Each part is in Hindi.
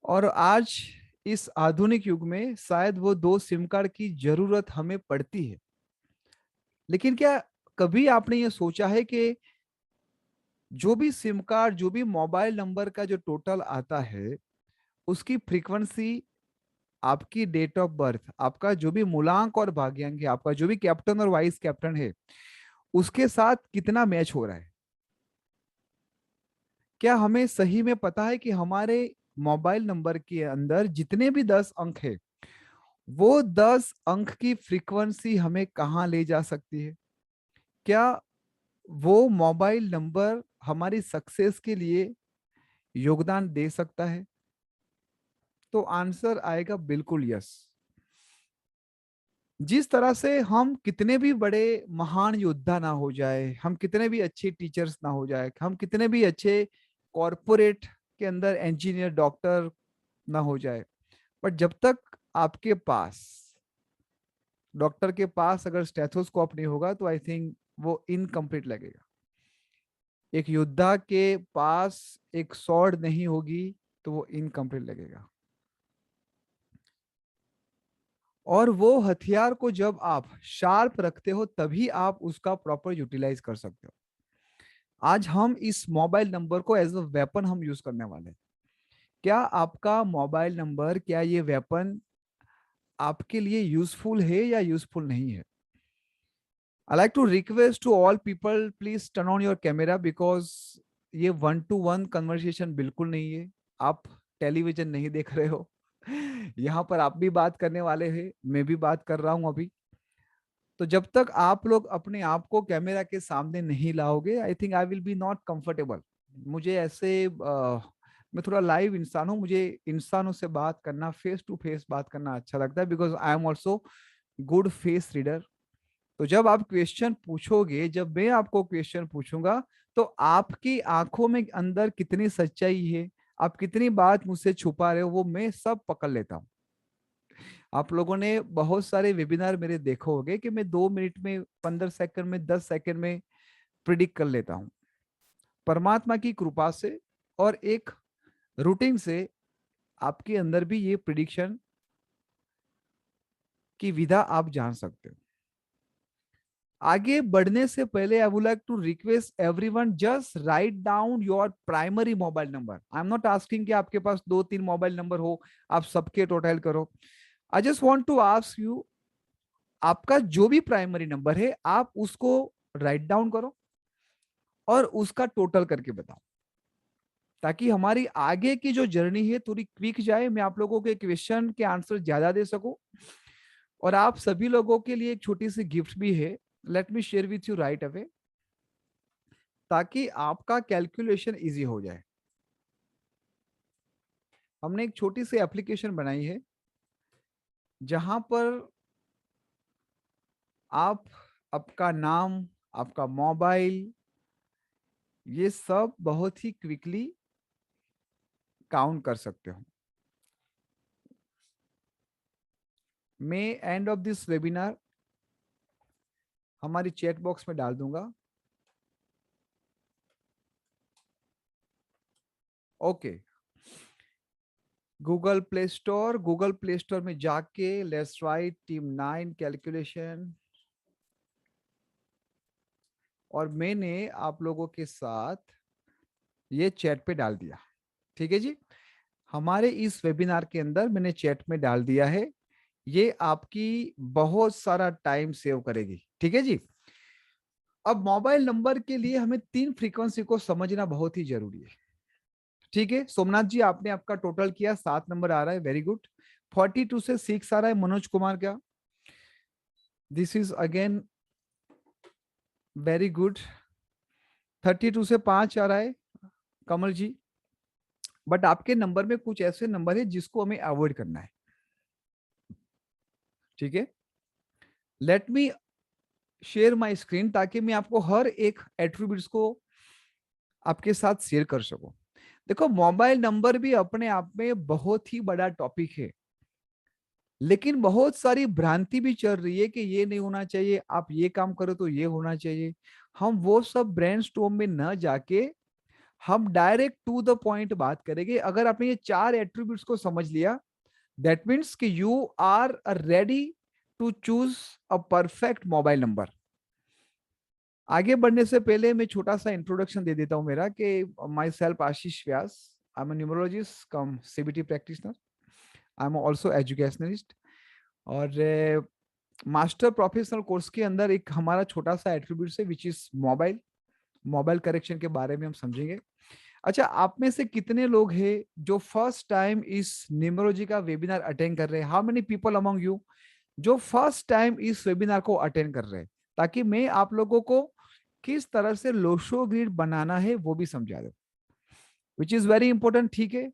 और आज इस आधुनिक युग में शायद वो दो सिम कार्ड की जरूरत हमें पड़ती है। लेकिन क्या कभी आपने ये सोचा है कि जो भी सिम कार्ड, जो भी मोबाइल नंबर का जो टोटल आता है, उसकी फ्रीक्वेंसी, आपकी डेट ऑफ बर्थ, आपका जो भी मूलांक और भाग्यांक है, आपका जो भी कैप्टन और वाइस कैप्टन है, उसके साथ कितना मैच हो रहा है? क्या हमें सही में पता है कि हमारे मोबाइल नंबर के अंदर जितने भी 10 अंक है, वो 10 अंक की फ्रीक्वेंसी हमें कहाँ ले जा सकती है? क्या वो मोबाइल नंबर हमारी सक्सेस के लिए योगदान दे सकता है? तो आंसर आएगा बिल्कुल यस। जिस तरह से हम कितने भी बड़े महान योद्धा ना हो जाए, हम कितने भी अच्छे टीचर्स ना हो जाए, हम कितने भी अच्छे कॉरपोरेट के अंदर इंजीनियर, डॉक्टर ना हो जाए, बट जब तक आपके पास, डॉक्टर के पास अगर स्टेथोस्कोप नहीं होगा तो आई थिंक वो इनकम्प्लीट लगेगा। एक योद्धा के पास एक स्वॉर्ड नहीं होगी तो वो इनकम्प्लीट लगेगा। और वो हथियार को जब आप शार्प रखते हो तभी आप उसका प्रॉपर यूटिलाइज कर सकते हो। आज हम इस मोबाइल नंबर को एज अ वेपन हम यूज करने वाले हैं। क्या आपका मोबाइल नंबर, क्या ये वेपन आपके लिए यूजफुल है या यूजफुल नहीं है? I like to request to all people, please turn on your camera, because ये 1-to-1 कन्वर्सेशन बिल्कुल नहीं है। आप टेलीविजन नहीं देख रहे हो। यहाँ पर आप भी बात करने वाले हैं, मैं भी बात कर रहा हूं अभी। तो जब तक आप लोग अपने आप को कैमरा के सामने नहीं लाओगे, I think I will be not comfortable. मुझे ऐसे मैं थोड़ा लाइव इंसान हूँ, मुझे इंसानों से बात करना, फेस टू फेस बात करना अच्छा लगता है, because I am also good face reader. तो जब आप क्वेश्चन पूछोगे, जब मैं आपको क्वेश्चन पूछूंगा, तो आपकी आंखों में अंदर कितनी सच्चाई है, आप कितनी बात मुझसे छुपा रहे हो, वो मैं सब पकड़ लेता हूँ। आप लोगों ने बहुत सारे वेबिनार मेरे देखो होंगे कि मैं 2 मिनट में, 15 सेकंड में, 10 सेकंड में प्रिडिक्ट कर लेता हूँ। परमात्मा की कृपा से और एक रूटीन से आपके अंदर भी ये प्रिडिक्शन की विधा आप जान सकते हो। आगे बढ़ने से पहले I would like to request everyone, just write down your primary mobile number. I am not asking कि आपके पास 2-3 मोबाइल नंबर हो, आप सबके टोटल करो। I just want to ask you, आपका जो भी प्राइमरी नंबर है आप उसको राइट डाउन करो और उसका टोटल करके बताओ, ताकि हमारी आगे की जो जर्नी है थोड़ी क्विक जाए, मैं आप लोगों के क्वेश्चन के आंसर ज्यादा दे सकूं। और आप सभी लोगों के लिए एक छोटी सी गिफ्ट भी है, let me share with you right away, ताकि आपका कैलकुलेशन इजी हो जाए। हमने एक छोटी सी एप्लीकेशन बनाई है जहां पर आप आपका नाम, आपका मोबाइल, ये सब बहुत ही क्विकली काउंट कर सकते हो। मैं एंड ऑफ दिस वेबिनार हमारी चैट बॉक्स में डाल दूंगा। ओके, गूगल प्ले स्टोर में जाके लेट्स राइट टीम 9 कैलकुलेशन, और मैंने आप लोगों के साथ ये चैट पे डाल दिया। ठीक है जी, हमारे इस वेबिनार के अंदर मैंने चैट में डाल दिया है। ये आपकी बहुत सारा टाइम सेव करेगी। ठीक है जी। अब मोबाइल नंबर के लिए हमें 3 फ्रीक्वेंसी को समझना बहुत ही जरूरी है। ठीक है सोमनाथ जी, आपने आपका टोटल किया, 7 नंबर आ रहा है, वेरी गुड। 42 से 6 आ रहा है, मनोज कुमार क्या? This is again very good. 32 से 5 आ रहा है, कमल जी। बट आपके नंबर में कुछ ऐसे नंबर है जिसको हमें अवॉइड करना है। ठीक है, let me share my screen, ताकि मैं आपको हर एक एट्रीब्यूट्स को आपके साथ शेयर कर सकूं। देखो, मोबाइल नंबर भी अपने आप में बहुत ही बड़ा टॉपिक है, लेकिन बहुत सारी भ्रांति भी चल रही है कि ये नहीं होना चाहिए, आप ये काम करो तो ये होना चाहिए। हम वो सब ब्रेनस्टॉर्म में न जाके हम डायरेक्ट टू द पॉइंट बात करेंगे। अगर आपने ये 4 एट्रीब्यूट्स को समझ लिया, दैट मीन्स कि you are ready to choose a perfect mobile number. आगे बढ़ने से पहले मैं छोटा सा इंट्रोडक्शन दे देता हूं मेरा, कि my self Ashish Vyas, I am a numerologist come CBT practitioner, I am also educationalist. और मास्टर प्रोफेशनल कोर्स के अंदर एक हमारा छोटा सा एट्रीब्यूट है which is mobile. Mobile correction के बारे में हम समझेंगे। अच्छा, आप में से कितने लोग हैं जो फर्स्ट टाइम इस न्यूमरोलॉजी का वेबिनार अटेंड कर रहे हैं? How many people among you जो फर्स्ट टाइम इस वेबिनार को अटेंड कर रहे हैं, ताकि मैं आप लोगों को किस तरह से लोशो ग्रिड बनाना है वो भी समझा दूं, विच इज वेरी इंपॉर्टेंट। ठीक है,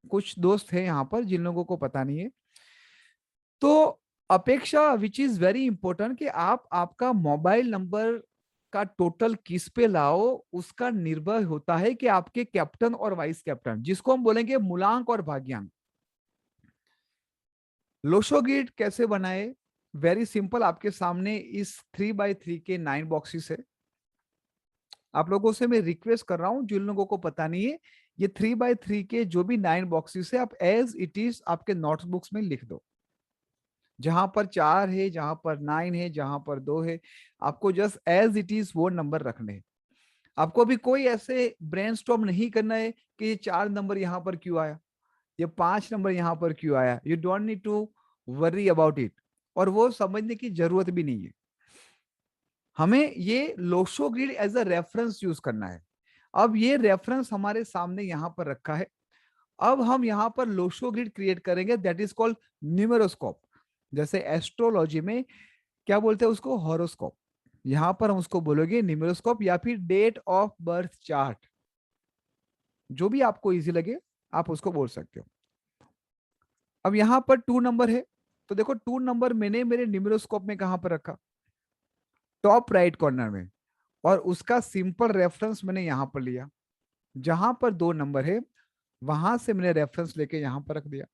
कुछ दोस्त हैं यहाँ पर जिन लोगों को पता नहीं है। तो अपेक्षा विच इज वेरी इंपॉर्टेंट कि आप आपका मोबाइल नंबर का टोटल किस पे लाओ, उसका निर्भर होता है कि आपके कैप्टन और वाइस कैप्टन, जिसको हम बोलेंगे मूलांक और भाग्यांक। लोशो ग्रिड कैसे बनाए? वेरी सिंपल, आपके सामने इस 3x3 के 9 बॉक्सेस है। आप लोगों से मैं रिक्वेस्ट कर रहा हूं, जिन लोगों को पता नहीं है, ये 3x3 के जो भी 9 बॉक्सेस है, आप एज इट इज आपके नोटबुक्स में लिख दो। जहां पर 4 है, जहां पर 9 है, जहां पर 2 है, आपको जस्ट एज इट इज वो नंबर रखने हैं। आपको भी कोई ऐसे ब्रेनस्टॉर्म नहीं करना है कि ये 4 नंबर यहाँ पर क्यों आया, ये 5 नंबर यहाँ पर क्यों आया। You don't need to worry about it, और वो समझने की जरूरत भी नहीं है। हमें ये Lo Shu grid as a reference use करना है। अब ये रेफरेंस हमारे सामने यहाँ पर रखा है। अब हम यहाँ पर लोशो ग्रिड क्रिएट करेंगे, दैट इज कॉल्ड न्यूमेरोस्कोप। जैसे एस्ट्रोलॉजी में क्या बोलते हैं उसको, हॉरोस्कोप। यहां पर हम उसको बोलोगे न्यूमेरोस्कोप, या फिर डेट ऑफ बर्थ चार्ट, जो भी आपको इजी लगे आप उसको बोल सकते हो। अब यहां पर 2 नंबर है, तो देखो 2 नंबर मैंने मेरे न्यूमेरोस्कोप में कहां पर रखा, टॉप राइट कॉर्नर में, और उसका सिंपल रेफरेंस मैंने यहां पर लिया। जहां पर 2 नंबर है वहां से मैंने रेफरेंस लेके यहां पर रख दिया।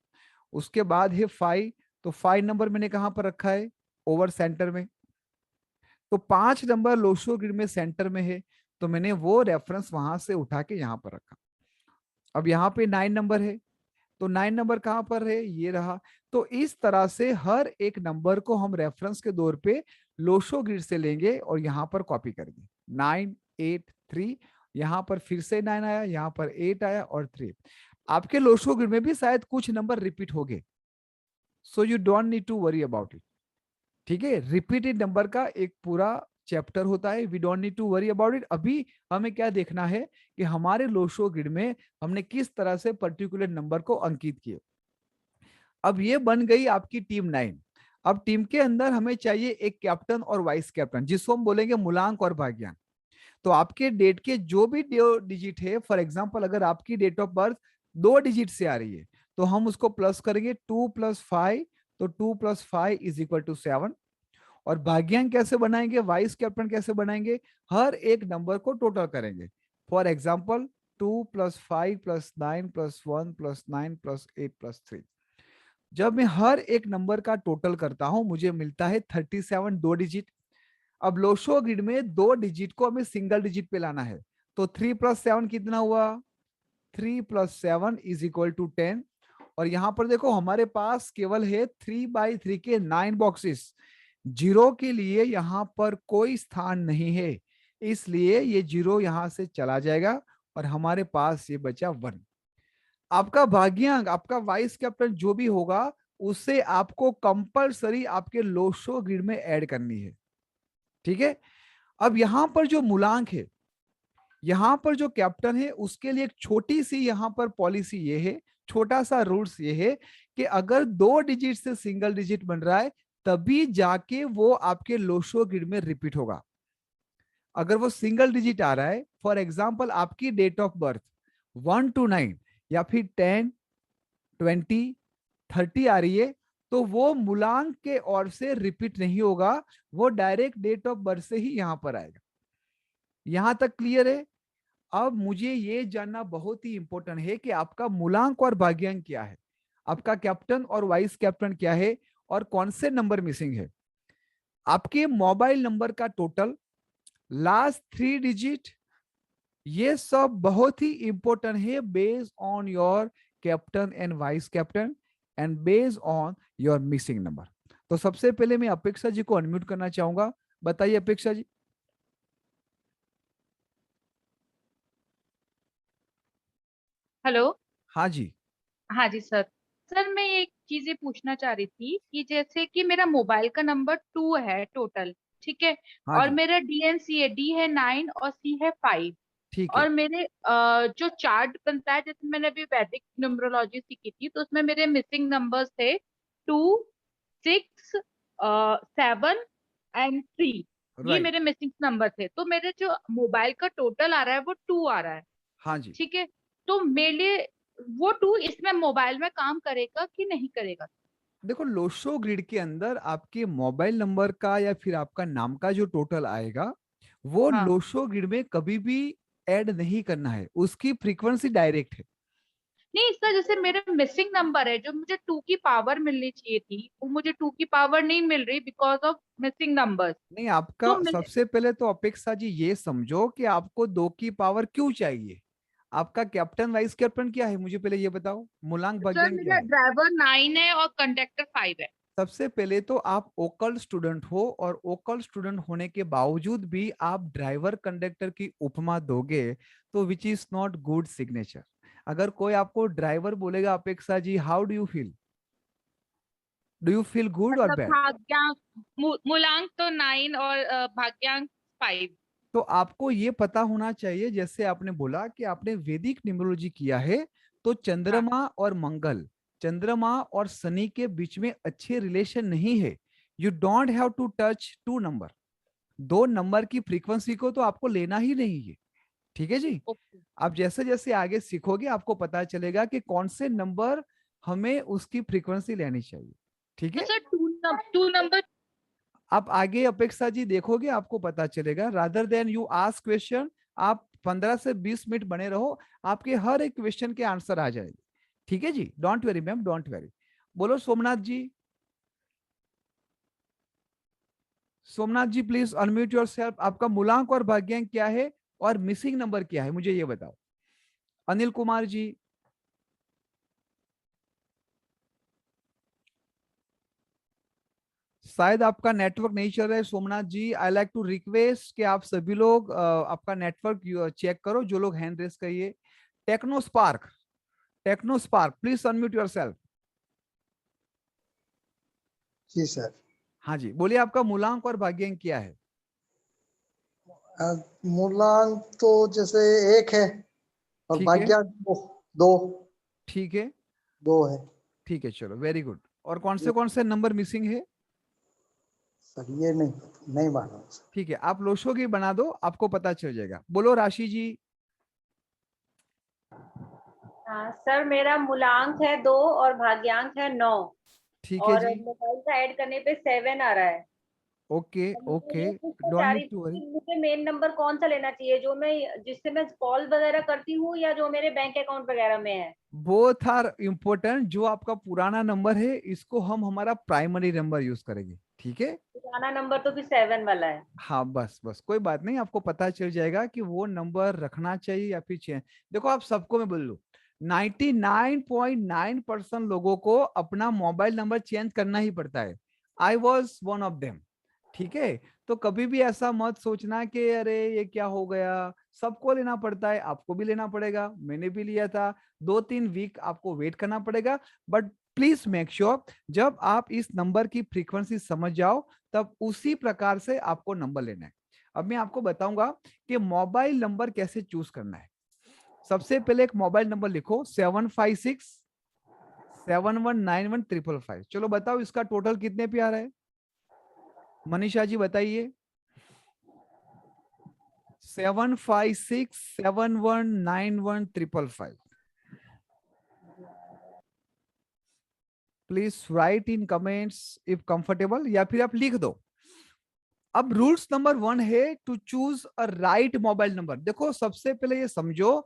उसके बाद है 5, तो 5 नंबर मैंने कहां पर रखा है, ओवर सेंटर में। तो 5 नंबर लोशो ग्रिड में सेंटर में है, तो मैंने वो रेफरेंस वहां से उठा के यहां पर रखा। अब यहाँ पे 9 नंबर है, तो 9 नंबर कहां पर है, ये रहा। तो इस तरह से हर एक नंबर को हम रेफरेंस के तौर पे लोशो ग्रिड से लेंगे और यहाँ पर कॉपी करेंगे। 9 8 3, यहाँ पर फिर से 9 आया, यहाँ पर 8 आया और 3। आपके लोशो ग्रिड में भी शायद कुछ नंबर रिपीट हो गए, so you don't need to worry about it. ठीक है, रिपीटेड नंबर का एक पूरा चैप्टर होता है, we don't need to worry about it. अभी हमें क्या देखना है कि हमारे लोशो ग्रिड में हमने किस तरह से पर्टिकुलर नंबर को अंकित किए। अब ये बन गई आपकी टीम 9। अब टीम के अंदर हमें चाहिए एक कैप्टन और वाइस कैप्टन, जिसको हम बोलेंगे मूलांक और भाग्यांक। तो आपके डेट के जो भी डिजिट है, फॉर एग्जाम्पल अगर आपकी डेट ऑफ बर्थ 2 डिजिट से आ रही है, तो हम उसको प्लस करेंगे 2 + 5, तो 2 + 5 = 7। और भाग्यांक कैसे बनाएंगे, वाइस कैप्टन कैसे बनाएंगे, हर एक नंबर को टोटल करेंगे। For example 2 + 5 + 9 + 1 + 9 + 8 + 3। जब मैं हर एक नंबर का टोटल करता हूं मुझे मिलता है 37, 2 डिजिट। अब लोशो ग्रिड में 2 डिजिट को हमें सिंगल डिजिट पे लाना है, तो 3 + 7 कितना हुआ, 3 + 7 = 10। और यहां पर देखो हमारे पास केवल है 3x3 के 9 बॉक्सेस, जीरो के लिए यहां पर कोई स्थान नहीं है, इसलिए ये जीरो यहां से चला जाएगा और हमारे पास ये बचा 1। आपका भाग्यांक, आपका वाइस कैप्टन जो भी होगा, उसे आपको कंपलसरी आपके लोशो ग्रिड में ऐड करनी है। ठीक है, अब यहां पर जो मूलांक है, यहां पर जो कैप्टन है, उसके लिए एक छोटी सी यहां पर पॉलिसी ये है, छोटा सा रूल्स ये है कि अगर 2 डिजिट से सिंगल डिजिट बन रहा है तभी जाके वो आपके लोशो ग्रिड में रिपीट होगा। अगर वो सिंगल डिजिट आ रहा है, फॉर एग्जाम्पल आपकी डेट ऑफ बर्थ 1 to 9 या फिर 10 20 30 आ रही है, तो वो मूलांक के ओर से रिपीट नहीं होगा, वो डायरेक्ट डेट ऑफ बर्थ से ही यहां पर आएगा। यहां तक क्लियर है? अब मुझे ये जानना बहुत ही इंपॉर्टेंट है कि आपका मूलांक और भाग्यांक क्या है, आपका कैप्टन और वाइस कैप्टन क्या है, और कौन से नंबर मिसिंग है। आपके मोबाइल नंबर का टोटल लास्ट 3 डिजिट ये सब बहुत ही इंपॉर्टेंट है, based on your captain and vice captain and based on your missing number. तो सबसे पहले मैं अपेक्षा जी को अनम्यूट करना चाहूंगा। बताइए अपेक्षा जी। हेलो। हाँ जी। हाँ जी सर। सर मैं एक चीज ये पूछना चाह रही थी कि जैसे कि मेरा मोबाइल का नंबर 2 है टोटल, ठीक है। हाँ और जी। मेरा डीएनसी है, डी है 9 और सी है 5। ठीक है। और मेरे जो चार्ट बनता है, जैसे मैंने अभी वैदिक न्यूमरोलॉजी सीखी थी, तो उसमें मेरे मिसिंग नंबर्स थे 2, 6, 7 एंड 3। ये राइट। मेरे मिसिंग नंबर थे। तो मेरे जो मोबाइल का टोटल आ रहा है वो 2 आ रहा है, हाँ जी। ठीक है। तो मेरे लिए वो 2 इसमें मोबाइल में काम करेगा कि नहीं करेगा? देखो, लोशो ग्रिड के अंदर आपके मोबाइल नंबर का या फिर आपका नाम का जो टोटल आएगा, वो हाँ। लोशो ग्रिड में कभी भी ऐड नहीं करना है, उसकी फ्रीक्वेंसी डायरेक्ट है। नहीं सर, जैसे मेरे मिसिंग नंबर है, जो मुझे 2 की पावर मिलनी चाहिए थी, वो मुझे 2 की पावर नहीं मिल रही बिकॉज ऑफ मिसिंग नंबर्स। नहीं, आपका तो मेरे सबसे पहले तो अपेक्षा जी ये समझो कि आपको 2 की पावर क्यों चाहिए। आपका कैप्टन वाइस कैप्टन क्या है, मुझे पहले ये बताओ। मूलांक सर, भाग्यांक क्या मेरा है। ड्राइवर 9 है और कंडक्टर 5 है। सबसे पहले तो आप ओकल स्टूडेंट हो, और ओकल स्टूडेंट होने के बावजूद भी आप ड्राइवर कंडक्टर की उपमा दोगे, तो which is not good signature. अगर कोई आपको ड्राइवर बोलेगा अपेक्षा जी, how do you feel? Do you feel good और मतलब बैड? भाग्यांक, मूलांक तो 9 और भाग्यांक 5। तो आपको ये पता होना चाहिए, जैसे आपने बोला कि आपने वैदिक न्यूमरोलॉजी किया है, तो हाँ। चंद्रमा और मंगल, चंद्रमा और शनि के बीच में अच्छे रिलेशन नहीं है। You don't have to touch 2 number. 2 number की फ्रीक्वेंसी को तो आपको लेना ही नहीं है। ठीक है जी। ओके। आप जैसे जैसे आगे सीखोगे आपको पता चलेगा कि कौन से नंबर हमें उसकी फ्रीक्वेंसी लेनी चाहिए। ठीक तो है। Sir 2 number. आप आगे अपेक्षा जी देखोगे आपको पता चलेगा, rather than you ask question, आप 15 से 20 मिनट बने रहो, आपके हर एक क्वेश्चन के आंसर आ जाएंगे। ठीक है जी, don't worry ma'am, don't worry. बोलो Somnath ji. Somnath ji please unmute your self. आपका मूलांक और भाग्यांक क्या है, और मिसिंग नंबर क्या है, मुझे ये बताओ। अनिल कुमार जी। शायद आपका नेटवर्क नहीं चल रहा है सोमनाथ जी। आई लाइक टू रिक्वेस्ट कि आप सभी लोग आपका नेटवर्क चेक करो, जो लोग हैंड रेस करिए। Tecno Spark, Tecno Spark please unmute your self. जी सर। हाँ जी, बोलिए आपका मूलांक और भाग्यांक क्या है। अ, मूलांक तो जैसे 1 है और ठीक है। भाग्यांक 2। ठीक है। 2 है। ठीक है, चलो वेरी गुड। और जी कौन से नंबर मिसिंग है? सर, ये नहीं मालूम सर। ठीक है, आप लोशो की बना दो, आपको पता चल जाएगा। बोलो राशि जी। हाँ सर, मेरा मूलांक है 2 और भाग्यांक है 9। ठीक है और जी। मोबाइल का ऐड करने पे 7 आ रहा है। ओके और मुझे ओके। ये पूछना डोंट चाह नीड रही टू थी वरी। कि मुझे मेन नंबर कौन सा लेना चाहिए, जो मैं जिससे मैं कॉल वगैरह करती हूँ, या जो मेरे बैंक अकाउंट वगैरह में है? Both are important. जो आपका पुराना नंबर है, इसको हम हमारा प्राइमरी नंबर यूज करेंगे। ठीक है। पुराना नंबर तो फिर 7 वाला है। हाँ बस बस, कोई बात नहीं, आपको पता चल जाएगा कि वो नंबर रखना चाहिए या फिर चेंज। देखो, आप सबको मैं बोल लूं, 99.9% लोगों को अपना मोबाइल नंबर चेंज करना ही पड़ता है। I was one of them. ठीक है। तो कभी भी ऐसा मत सोचना कि अरे ये क्या हो गया। सबको लेना पड़ता है, आपको भी लेना पड़ेगा, मैंने भी लिया था। 2-3 वीक आपको वेट करना पड़ेगा। बट प्लीज मेक श्योर, जब आप इस नंबर की फ्रीक्वेंसी समझ जाओ, तब उसी प्रकार से आपको नंबर लेना है। अब मैं आपको बताऊंगा कि मोबाइल नंबर कैसे चूज करना है। सबसे पहले एक मोबाइल नंबर लिखो, 756 7191 555। चलो बताओ, इसका टोटल कितने पे आ रहा है? मनीषा जी बताइए। 756 7191 555। Please right in comments if comfortable, या फिर आप लिख दो। अब रूल्स नंबर 1 है to choose a right mobile number. देखो, सबसे पहले ये समझो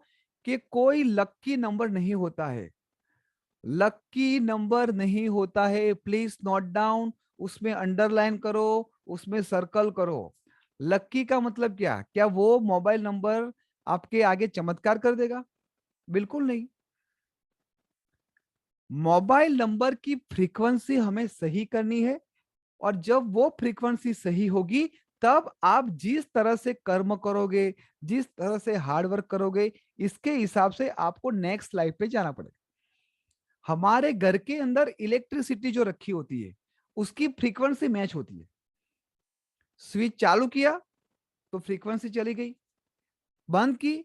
कि कोई लक्की नंबर नहीं होता है। लक्की नंबर नहीं होता है, प्लीज नोट डाउन। उसमें अंडरलाइन करो, उसमें सर्कल करो। लक्की का मतलब क्या? क्या वो मोबाइल नंबर आपके आगे चमत्कार कर देगा? बिल्कुल नहीं। मोबाइल नंबर की फ्रीक्वेंसी हमें सही करनी है, और जब वो फ्रीक्वेंसी सही होगी तब आप जिस तरह से कर्म करोगे, जिस तरह से हार्ड वर्क करोगे, इसके हिसाब से आपको नेक्स्ट लाइफ पे जाना पड़ेगा। हमारे घर के अंदर इलेक्ट्रिसिटी जो रखी होती है उसकी फ्रीक्वेंसी मैच होती है। स्विच चालू किया तो फ्रीक्वेंसी चली गई, बंद की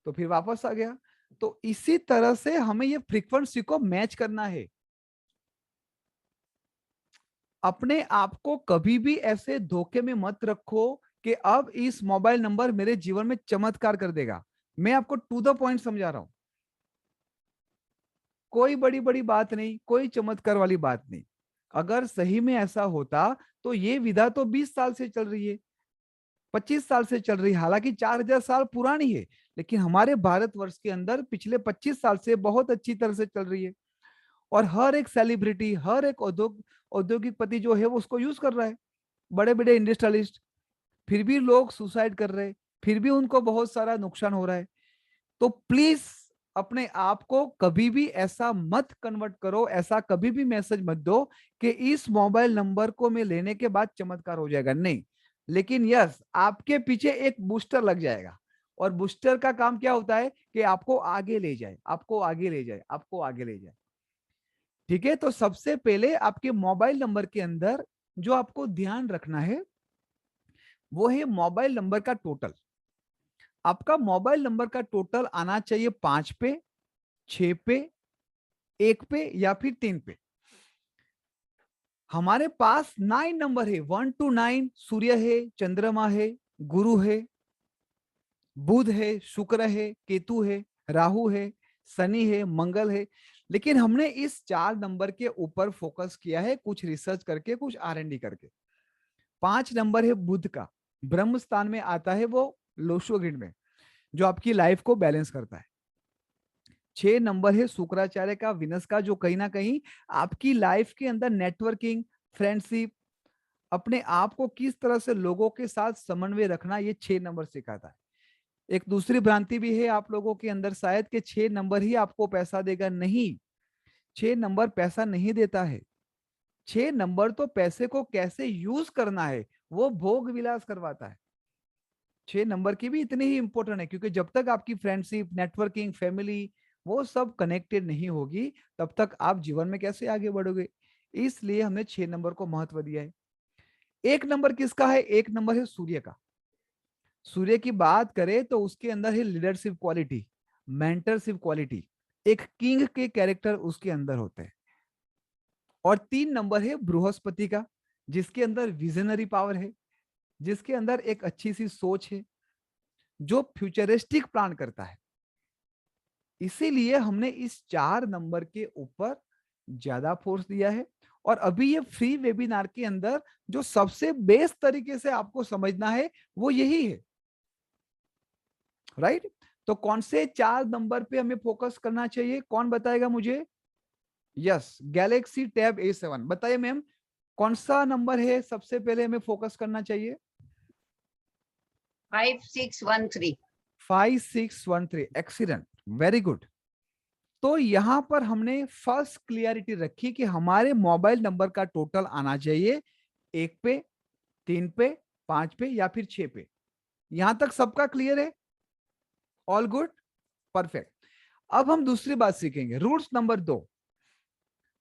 तो फिर वापस आ गया। तो इसी तरह से हमें ये फ्रीक्वेंसी को मैच करना है। अपने आप को कभी भी ऐसे धोखे में मत रखो कि अब इस मोबाइल नंबर मेरे जीवन में चमत्कार कर देगा। मैं आपको टू द पॉइंट समझा रहा हूं, कोई बड़ी बड़ी बात नहीं, कोई चमत्कार वाली बात नहीं। अगर सही में ऐसा होता तो ये विधा तो 20 साल से चल रही है, 25 साल से चल रही है, हालांकि 4000 साल पुरानी है, लेकिन हमारे भारतवर्ष के अंदर पिछले 25 साल से बहुत अच्छी तरह से चल रही है। और हर एक सेलिब्रिटी, हर एक औद्योगिक पति जो है वो उसको यूज कर रहा है, बड़े बड़े इंडस्ट्रियलिस्ट। फिर भी लोग सुसाइड कर रहे हैं, फिर भी उनको बहुत सारा नुकसान हो रहा है। तो प्लीज अपने आप को कभी भी ऐसा मत कन्वर्ट करो, ऐसा कभी भी मैसेज मत दो कि इस मोबाइल नंबर को मैं लेने के बाद चमत्कार हो जाएगा। नहीं, लेकिन यस, आपके पीछे एक बूस्टर लग जाएगा, और बूस्टर का काम क्या होता है कि आपको आगे ले जाए, आपको आगे ले जाए, आपको आगे ले जाए। ठीक है, तो सबसे पहले आपके मोबाइल नंबर के अंदर जो आपको ध्यान रखना है वो है मोबाइल नंबर का टोटल। आपका मोबाइल नंबर का टोटल आना चाहिए 5 पे, 6 पे, 1 पे या फिर 3 पे। हमारे पास 9 नंबर है, 1 to 9। सूर्य है, चंद्रमा है, गुरु है, बुध है, शुक्र है, केतु है, राहु है, शनि है, मंगल है। लेकिन हमने इस 4 नंबर के ऊपर फोकस किया है, कुछ रिसर्च करके, कुछ R&D करके। 5 नंबर है बुध का, ब्रह्म स्थान में आता है, वो लोशो ग्रिड में, जो आपकी लाइफ को बैलेंस करता है। 6 नंबर है शुक्राचार्य का, विनस का, जो कहीं ना कहीं आपकी लाइफ के अंदर नेटवर्किंग, फ्रेंडशिप, अपने आप को किस तरह से लोगों के साथ समन्वय रखना, ये 6 नंबर सिखाता है। एक दूसरी भ्रांति भी है आप लोगों के अंदर शायद कि 6 नंबर ही आपको पैसा देगा। नहीं, 6 नंबर पैसा नहीं देता है। 6 नंबर तो पैसे को कैसे यूज करना है वो भोग विलास करवाता है। 6 नंबर की भी इतनी ही इंपॉर्टेंट है, क्योंकि जब तक आपकी फ्रेंडशिप, नेटवर्किंग, फैमिली वो सब कनेक्टेड नहीं होगी तब तक आप जीवन में कैसे आगे बढ़ोगे। इसलिए हमने 6 नंबर को महत्व दिया है। 1 नंबर किसका है? 1 नंबर है सूर्य का। सूर्य की बात करें तो उसके अंदर है लीडरशिप क्वालिटी, मेंटरशिप क्वालिटी, एक किंग के कैरेक्टर उसके अंदर होते हैं। और 3 नंबर है बृहस्पति का, जिसके अंदर विजनरी पावर है, जिसके अंदर एक अच्छी सी सोच है, जो फ्यूचरिस्टिक प्लान करता है। इसीलिए हमने इस 4 नंबर के ऊपर ज्यादा फोर्स दिया है। और अभी ये फ्री वेबिनार के अंदर जो सबसे बेस्ट तरीके से आपको समझना है वो यही है, राइट? तो कौन से 4 नंबर पे हमें फोकस करना चाहिए, कौन बताएगा मुझे? Yes, Galaxy tab A7। बताइए मैम, कौन सा नंबर है सबसे पहले हमें फोकस करना चाहिए? 5613। 5613, एक्सीलेंट, वेरी गुड। तो यहां पर हमने फर्स्ट क्लियरिटी रखी कि हमारे मोबाइल नंबर का टोटल आना चाहिए 1 पे, 3 पे, 5 पे या फिर 6 पे। यहां तक सबका क्लियर है? All good, perfect. अब हम दूसरी बात सीखेंगे, रूल्स नंबर 2।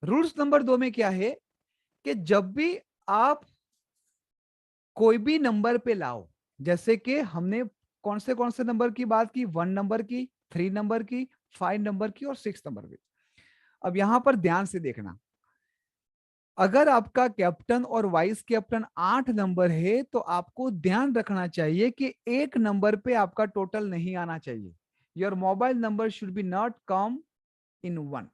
रूल्स नंबर 2 में क्या है कि जब भी आप कोई भी नंबर पे लाओ, जैसे कि हमने कौन से नंबर की बात की, 1 नंबर की, 3 नंबर की, 5 नंबर की और 6 नंबर की। अब यहां पर ध्यान से देखना, अगर आपका कैप्टन और वाइस कैप्टन 8 नंबर है तो आपको ध्यान रखना चाहिए कि 1 नंबर पे आपका टोटल नहीं आना चाहिए। Your mobile number should be not come in 1।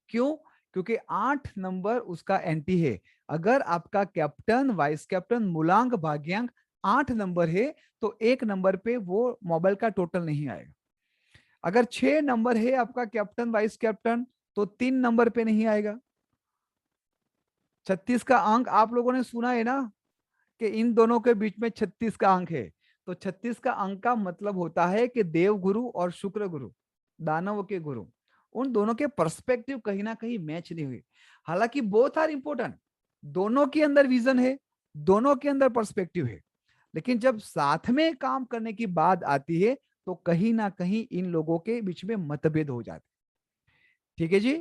क्यों? क्योंकि 8 नंबर उसका एंटी है। अगर आपका कैप्टन, वाइस कैप्टन, मूलांक, भाग्यांक 8 नंबर है तो 1 नंबर पे वो मोबाइल का टोटल नहीं आएगा। अगर 6 नंबर है आपका कैप्टन, वाइस कैप्टन, तो 3 नंबर पे नहीं आएगा। 36 का अंक आप लोगों ने सुना है ना, कि इन दोनों के बीच में 36 का अंक है। तो 36 का अंक का मतलब होता है कि देव गुरु और शुक्र गुरु, दानव के गुरु, उन दोनों के पर्सपेक्टिव कहीं ना कहीं मैच नहीं हुई। हालांकि बोथ आर इंपॉर्टेंट, दोनों के अंदर विजन है, दोनों के अंदर पर्सपेक्टिव है, लेकिन जब साथ में काम करने की बात आती है तो कहीं ना कहीं इन लोगों के बीच में मतभेद हो जाते। ठीक है जी।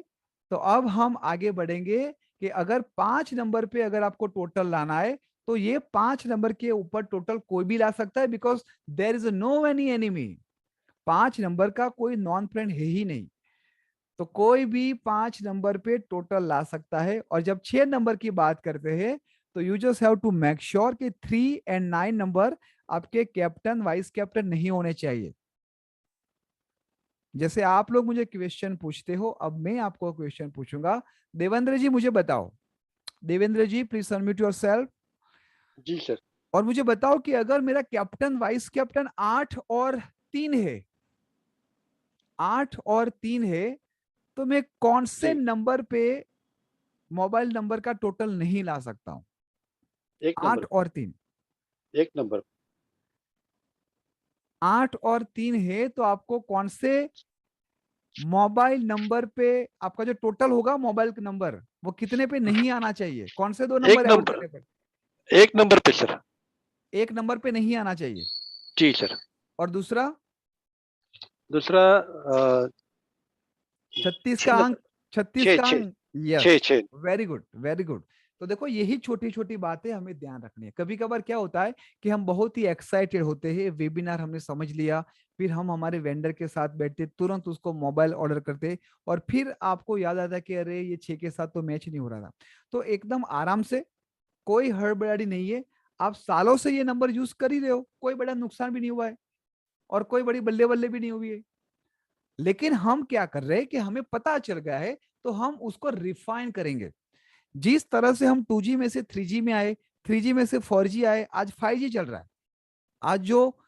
तो अब हम आगे बढ़ेंगे कि अगर 5 नंबर पे अगर आपको टोटल लाना है तो ये 5 नंबर के ऊपर टोटल कोई भी ला सकता है, because there is no any enemy. 5 number का कोई नॉन फ्रेंड है ही नहीं, तो कोई भी 5 नंबर पे टोटल ला सकता है। और जब 6 नंबर की बात करते हैं तो you just have to make sure कि 3 एंड 9 नंबर आपके कैप्टन वाइस कैप्टन नहीं होने चाहिए। जैसे आप लोग मुझे क्वेश्चन पूछते हो, अब मैं आपको क्वेश्चन पूछूंगा। देवेंद्र जी मुझे बताओ, Devendra ji please unmute yourself. जी सर। और मुझे बताओ कि अगर मेरा कैप्टन वाइस कैप्टन 8 और 3 है, 8 और 3 है, तो मैं कौन से जी। नंबर पे मोबाइल नंबर का टोटल नहीं ला सकता हूं? 8 नंबर और 3, 1 नंबर 8 और 3 है, तो आपको कौन से मोबाइल नंबर पे आपका जो टोटल होगा मोबाइल नंबर वो कितने पे नहीं आना चाहिए? कौन से दो नंबर एक ऐड नंबर करने पर? 1 नंबर पे सर। 1 नंबर पे नहीं आना चाहिए। जी सर। और दूसरा दूसरा 36 6 का अंक, नंबर 36 6 का 6 अंक, yes, 6 6 very good very good. तो देखो यही छोटी छोटी बातें हमें ध्यान रखनी है। कभी कभार क्या होता है कि हम बहुत ही एक्साइटेड होते हैं, वेबिनार हमने समझ लिया, फिर हम हमारे वेंडर के साथ बैठते, तुरंत उसको मोबाइल ऑर्डर करते, और फिर आपको याद आता है कि अरे ये 6 के साथ तो मैच नहीं हो रहा था। तो एकदम आराम से, कोई हड़बड़ी नहीं है, आप सालों से ये नंबर यूज कर ही रहे हो, कोई बड़ा नुकसान भी नहीं हुआ है और कोई बड़ी बल्ले बल्ले भी नहीं हुई है। लेकिन हम क्या कर रहे हैं कि हमें पता चल गया है, तो हम उसको रिफाइन करेंगे। जिस तरह से हम 2G में से 3G में आए, 3G में से 4G आए, आज 5G चल रहा है। आज जो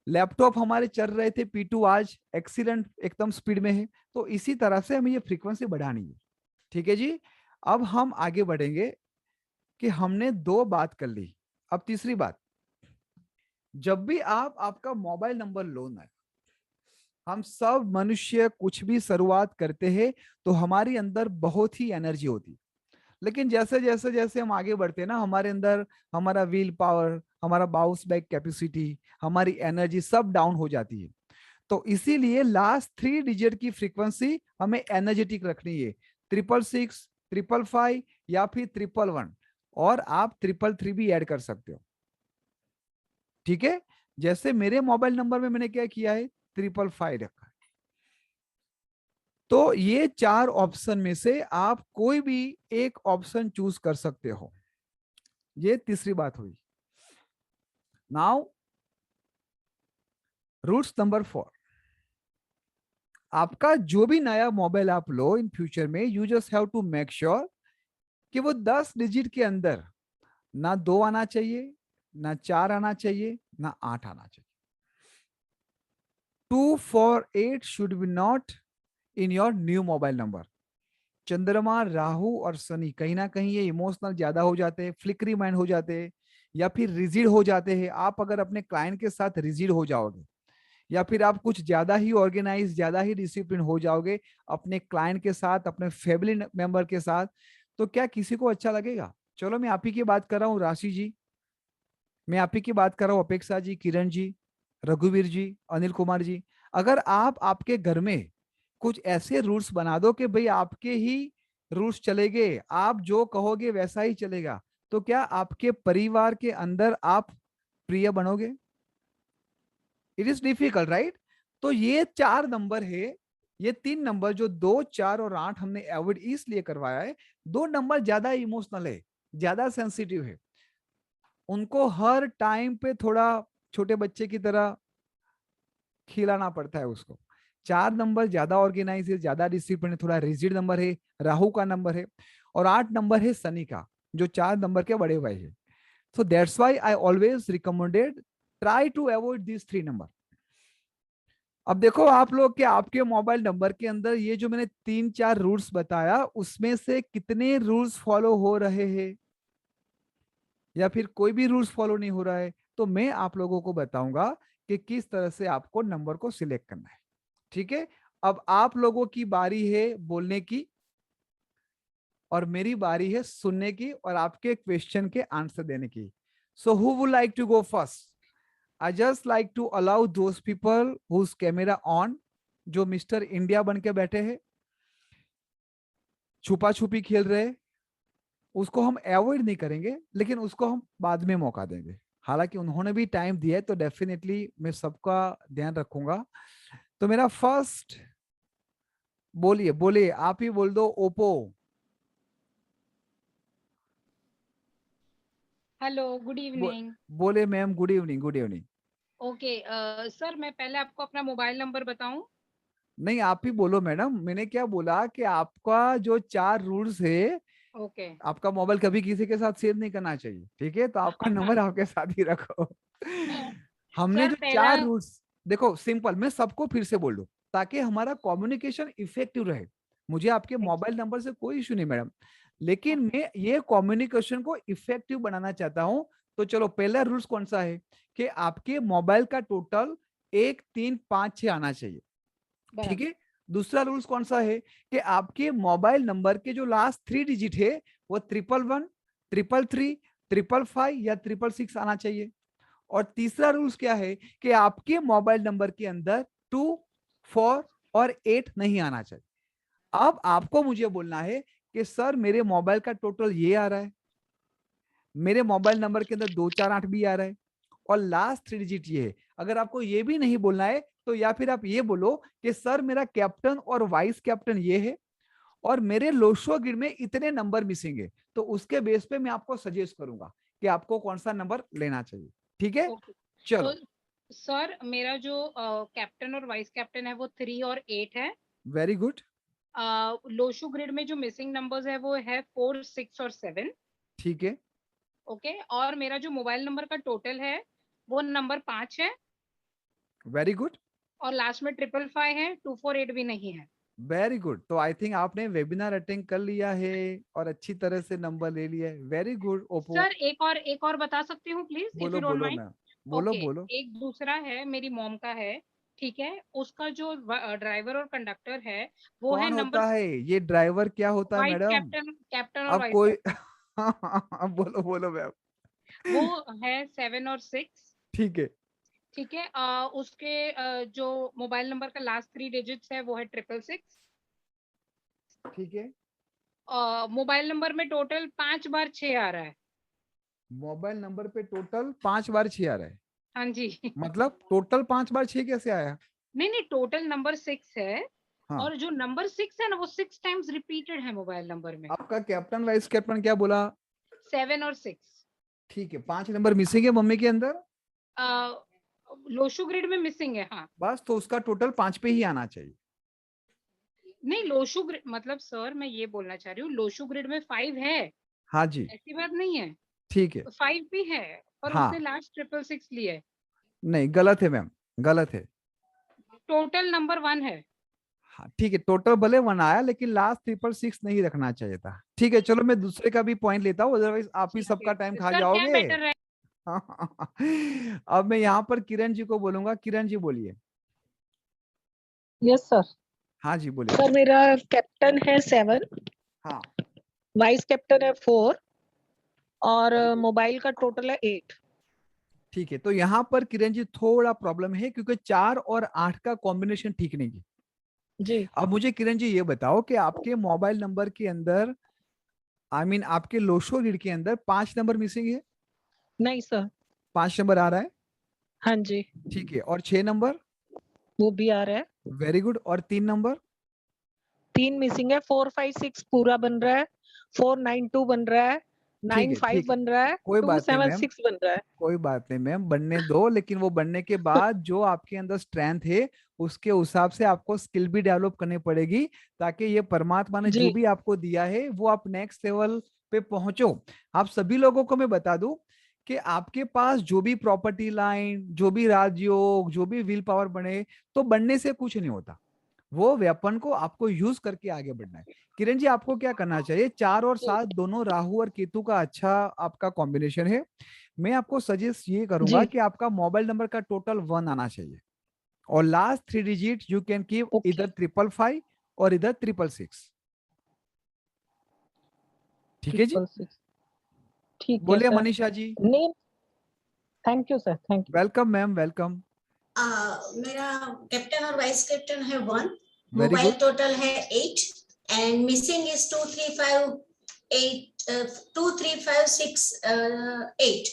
लैपटॉप हमारे चल रहे थे P2 आज एक्सीलेंट एकदम स्पीड में है। तो इसी तरह से हमें ये फ्रीक्वेंसी बढ़ानी है। ठीक है जी। अब हम आगे बढ़ेंगे कि हमने 2 बात कर ली। अब तीसरी बात, जब भी आप आपका मोबाइल नंबर लोना है, हम सब मनुष्य कुछ भी शुरुआत करते हैं तो हमारे अंदर बहुत ही एनर्जी होती है, लेकिन जैसे जैसे जैसे हम आगे बढ़ते हैं ना, हमारे अंदर हमारा व्हील पावर, हमारा बाउंस बैक कैपेसिटी, हमारी एनर्जी सब डाउन हो जाती है। तो इसीलिए लास्ट 3 डिजिट की फ्रीक्वेंसी हमें एनर्जेटिक रखनी है, 666, 555 या फिर 111, और आप 333 भी ऐड कर सकते हो। ठीक है। जैसे मेरे मोबाइल नंबर में मैंने क्या किया है, 555 रखा है। तो ये 4 ऑप्शन में से आप कोई भी एक ऑप्शन चूज कर सकते हो। ये तीसरी बात हुई। नाउ रूल्स नंबर 4, आपका जो भी नया मोबाइल आप लो इन फ्यूचर में, you just have to make sure कि वो 10 डिजिट के अंदर ना 2 आना चाहिए, ना 4 आना चाहिए, ना 8 आना चाहिए। 248 should be not in your new mobile number. चंद्रमा, राहु और शनि कहीं ना कहीं ये इमोशनल ज्यादा हो जाते हैं, फ्लिकरी माइंड हो जाते हैं, या फिर रिजिड हो जाते हैं। आप अगर अपने क्लाइंट के साथ रिजिड हो जाओगे, या फिर आप कुछ ज्यादा ही ऑर्गेनाइज, ज्यादा ही डिसिप्लिन हो जाओगे अपने क्लाइंट के साथ, अपने फैमिली मेंबर के साथ, तो क्या किसी को अच्छा लगेगा? चलो मैं आप ही की बात कर रहा हूँ, राशि जी, मैं आप ही की बात कर रहा हूँ, अपेक्षा जी, किरण जी, रघुवीर जी, अनिल कुमार जी। अगर आप आपके घर में कुछ ऐसे रूल्स बना दो कि भाई आपके ही रूल्स चलेंगे, आप जो कहोगे वैसा ही चलेगा, तो क्या आपके परिवार के अंदर आप प्रिय बनोगे? It is difficult, right? तो ये 4 नंबर है, ये 3 नंबर जो 2, 4 और 8 हमने अवॉइड इसलिए करवाया है, 2 नंबर ज्यादा इमोशनल है, ज्यादा सेंसिटिव है, उनको हर टाइम पे थोड़ा छोटे बच्चे की तरह खिलाना पड़ता है उसको। 4 नंबर ज्यादा ऑर्गेनाइज है, ज्यादा डिसिप्लिन है, थोड़ा रिजिड नंबर है, राहु का नंबर है, और 8 नंबर है शनि का, जो 4 नंबर के बड़े भाई है। So that's why I always recommended try to avoid this 3 number. अब देखो आप लोग के आपके मोबाइल नंबर के अंदर ये जो मैंने 3-4 रूल्स बताया, उसमें से कितने रूल्स फॉलो हो रहे हैं, या फिर कोई भी रूल्स फॉलो नहीं हो रहा है? तो मैं आप लोगों को बताऊंगा कि किस तरह से आपको नंबर को सिलेक्ट करना है। ठीक है, अब आप लोगों की बारी है बोलने की और मेरी बारी है सुनने की और आपके क्वेश्चन के आंसर देने की। So who would like to go first? I just like to allow those people whose camera on, जो मिस्टर इंडिया बन के बैठे हैं, छुपा छुपी खेल रहे, उसको हम अवॉइड नहीं करेंगे, लेकिन उसको हम बाद में मौका देंगे। हालांकि उन्होंने भी टाइम दिया है तो डेफिनेटली मैं सबका ध्यान रखूंगा। तो मेरा फर्स्ट, बोलिए बोलिए, आप ही बोल दो, ओप्पो। Hello, good evening. बोले ma'am, good evening, good evening. Okay sir, मैं पहले आपको अपना मोबाइल नंबर बताऊं? नहीं, आप ही बोलो मैडम। मैंने क्या बोला कि आपका जो 4 रूल्स है, ओके। आपका मोबाइल कभी किसी के साथ शेयर नहीं करना चाहिए, ठीक है? तो आपका नंबर आपके साथ ही रखो। हमने सर जो पहला 4 रूल्स, देखो सिंपल, मैं सबको फिर से बोल दूं ताकि हमारा कम्युनिकेशन इफेक्टिव रहे। मुझे आपके मोबाइल नंबर से कोई इशू नहीं मैडम, लेकिन मैं ये कम्युनिकेशन को इफेक्टिव बनाना चाहता हूं। तो चलो, पहला रूल्स कौन सा है कि आपके मोबाइल का टोटल 1 3 5 6 आना चाहिए, ठीक है? दूसरा रूल्स कौन सा है कि आपके मोबाइल नंबर के जो लास्ट 3 डिजिट है वो 111, 333, 555 या 666 आना चाहिए। और तीसरा रूल्स क्या है कि आपके मोबाइल नंबर के अंदर 2, 4 और 8 नहीं आना चाहिए। अब आपको मुझे बोलना है कि सर मेरे मोबाइल का टोटल ये आ रहा है, मेरे मोबाइल नंबर के अंदर 248 भी आ रहा है और लास्ट 3 डिजिट ये है। अगर आपको ये भी नहीं बोलना है तो या फिर आप ये बोलो कि सर मेरा कैप्टन और वाइस कैप्टन ये है और मेरे लोशो ग्रिड में इतने नंबर मिसिंग है। तो उसके बेस पे मैं आपको सजेस्ट करूंगा कि आपको कौन सा नंबर लेना चाहिए, ठीक है? ओके। चलो, तो सर मेरा जो कैप्टन और वाइस कैप्टन है वो 3 और 8 है। वेरी गुड, लोशो ग्रिड में जो मिसिंग नंबर्स है वो है 4, 6 और 7। ठीक है, ओके। और मेरा जो मोबाइल नंबर का टोटल है वो नंबर 5 है वेरी गुड, और लास्ट में 555 है, 248 भी नहीं है। Very good. तो आई थिंक आपने वेबिनार अटेंड कर लिया है और अच्छी तरह से नंबर ले लिया है। Very good Oppo. सर एक और बता सकती हूँ प्लीज, इफ बोलो यू डोंट बोलो माइंड? मैम, बोलो ओके। बोलो। एक दूसरा है, मेरी मॉम का है, ठीक है? उसका जो ड्राइवर और कंडक्टर है वो है कौन नंबर होता है ये ड्राइवर? क्या होता है वाइस मैडम? कैप्टन, कैप्टन और अब वाइस कोई कैप्टन। बोलो बोलो मैम। वो है 7 और 6। ठीक है, ठीक है। उसके जो मोबाइल नंबर का लास्ट 3 डिजिट्स है वो है 666। ठीक है। मोबाइल नंबर में टोटल 5 बार 6 आ रहा है। मोबाइल नंबर पे टोटल 5 बार 6 आ रहा है? हाँ जी। मतलब टोटल 5 बार 6 कैसे आया? नहीं नहीं, टोटल नंबर 6 है हाँ, और जो नंबर 6 है ना वो 6 टाइम्स रिपीटेड है मोबाइल नंबर में। आपका कैप्टन वाइस कैप्टन क्या बोला? 7 और 6। ठीक है, 5 नंबर मिसिंग है मम्मी के अंदर। लोशो ग्रिड में मिसिंग है, हाँ। बस, तो उसका टोटल 5 पे ही आना चाहिए। नहीं, लोशो ग्रिड मतलब सर मैं ये बोलना चाह रही हूँ, लोशो ग्रिड में 5 है, हाँ जी, ऐसी बात नहीं है। ठीक है। 5 भी है पर उसने हाँ, लास्ट 666 लिया है। नहीं गलत है मैम, गलत है। टोटल नंबर 1 है। हाँ ठीक है, टोटल भले 1 आया लेकिन लास्ट 666 नहीं रखना चाहिए था। ठीक है, चलो मैं दूसरे का भी पॉइंट लेता हूँ, अदरवाइज आप ही ठीक सबका टाइम है खा सर, क्या जाओगे। बेटर है? अब मैं यहाँ पर किरण जी को बोलूंगा। किरण जी बोलिए। Yes sir. हाँ जी बोलिए। सर मेरा कैप्टन है 7, हाँ, वाइस कैप्टन है 4 और मोबाइल का टोटल है 8। ठीक है। तो यहाँ पर किरण जी थोड़ा प्रॉब्लम है क्योंकि 4 और 8 का कॉम्बिनेशन ठीक नहीं है। जी अब मुझे किरण जी ये बताओ कि आपके मोबाइल नंबर के अंदर, आपके लोशो रीड के अंदर 5 नंबर मिसिंग है? नहीं सर। 5 नंबर आ रहा है, हाँ जी, ठीक है। और 6 नंबर? वो भी आ रहा है। Very good. और 3 नंबर? 3 मिसिंग है, 456 पूरा बन रहा है, 492 बन रहा है, ठीक है, 95 ठीक है, बन रहा है, कोई बात नहीं मैम, 276 बन रहा है। कोई बात नहीं मैम, बनने दो। लेकिन वो बनने के बाद जो आपके अंदर स्ट्रेंथ है उसके हिसाब से आपको स्किल भी डेवलप करनी पड़ेगी, ताकि ये परमात्मा ने जो जी भी आपको दिया है वो आप नेक्स्ट लेवल पे पहुंचो। आप सभी लोगों को मैं बता दूं कि आपके पास जो भी प्रॉपर्टी लाइन, जो भी राजयोग, जो भी विल पावर बने, तो बनने से कुछ नहीं होता। वो वेपन को आपको यूज करके आगे बढ़ना है। किरण जी आपको क्या करना चाहिए? 4 और 7 दोनों राहु और केतु का अच्छा आपका कॉम्बिनेशन है। मैं आपको सजेस्ट ये करूंगा जी। कि आपका मोबाइल नंबर का टोटल 1 आना चाहिए और last 3 digit you can keep Okay. इधर 555 और इधर 666। ठीक है जी, 666 ठीक है बोलिए sir. Manisha ji. Name, thank you sir, thank you. Welcome ma'am, welcome. मेरा कैप्टन और वाइस कैप्टन है 1, वेरी मोबाइल गुड। टोटल है 8 एंड मिसिंग इज 2358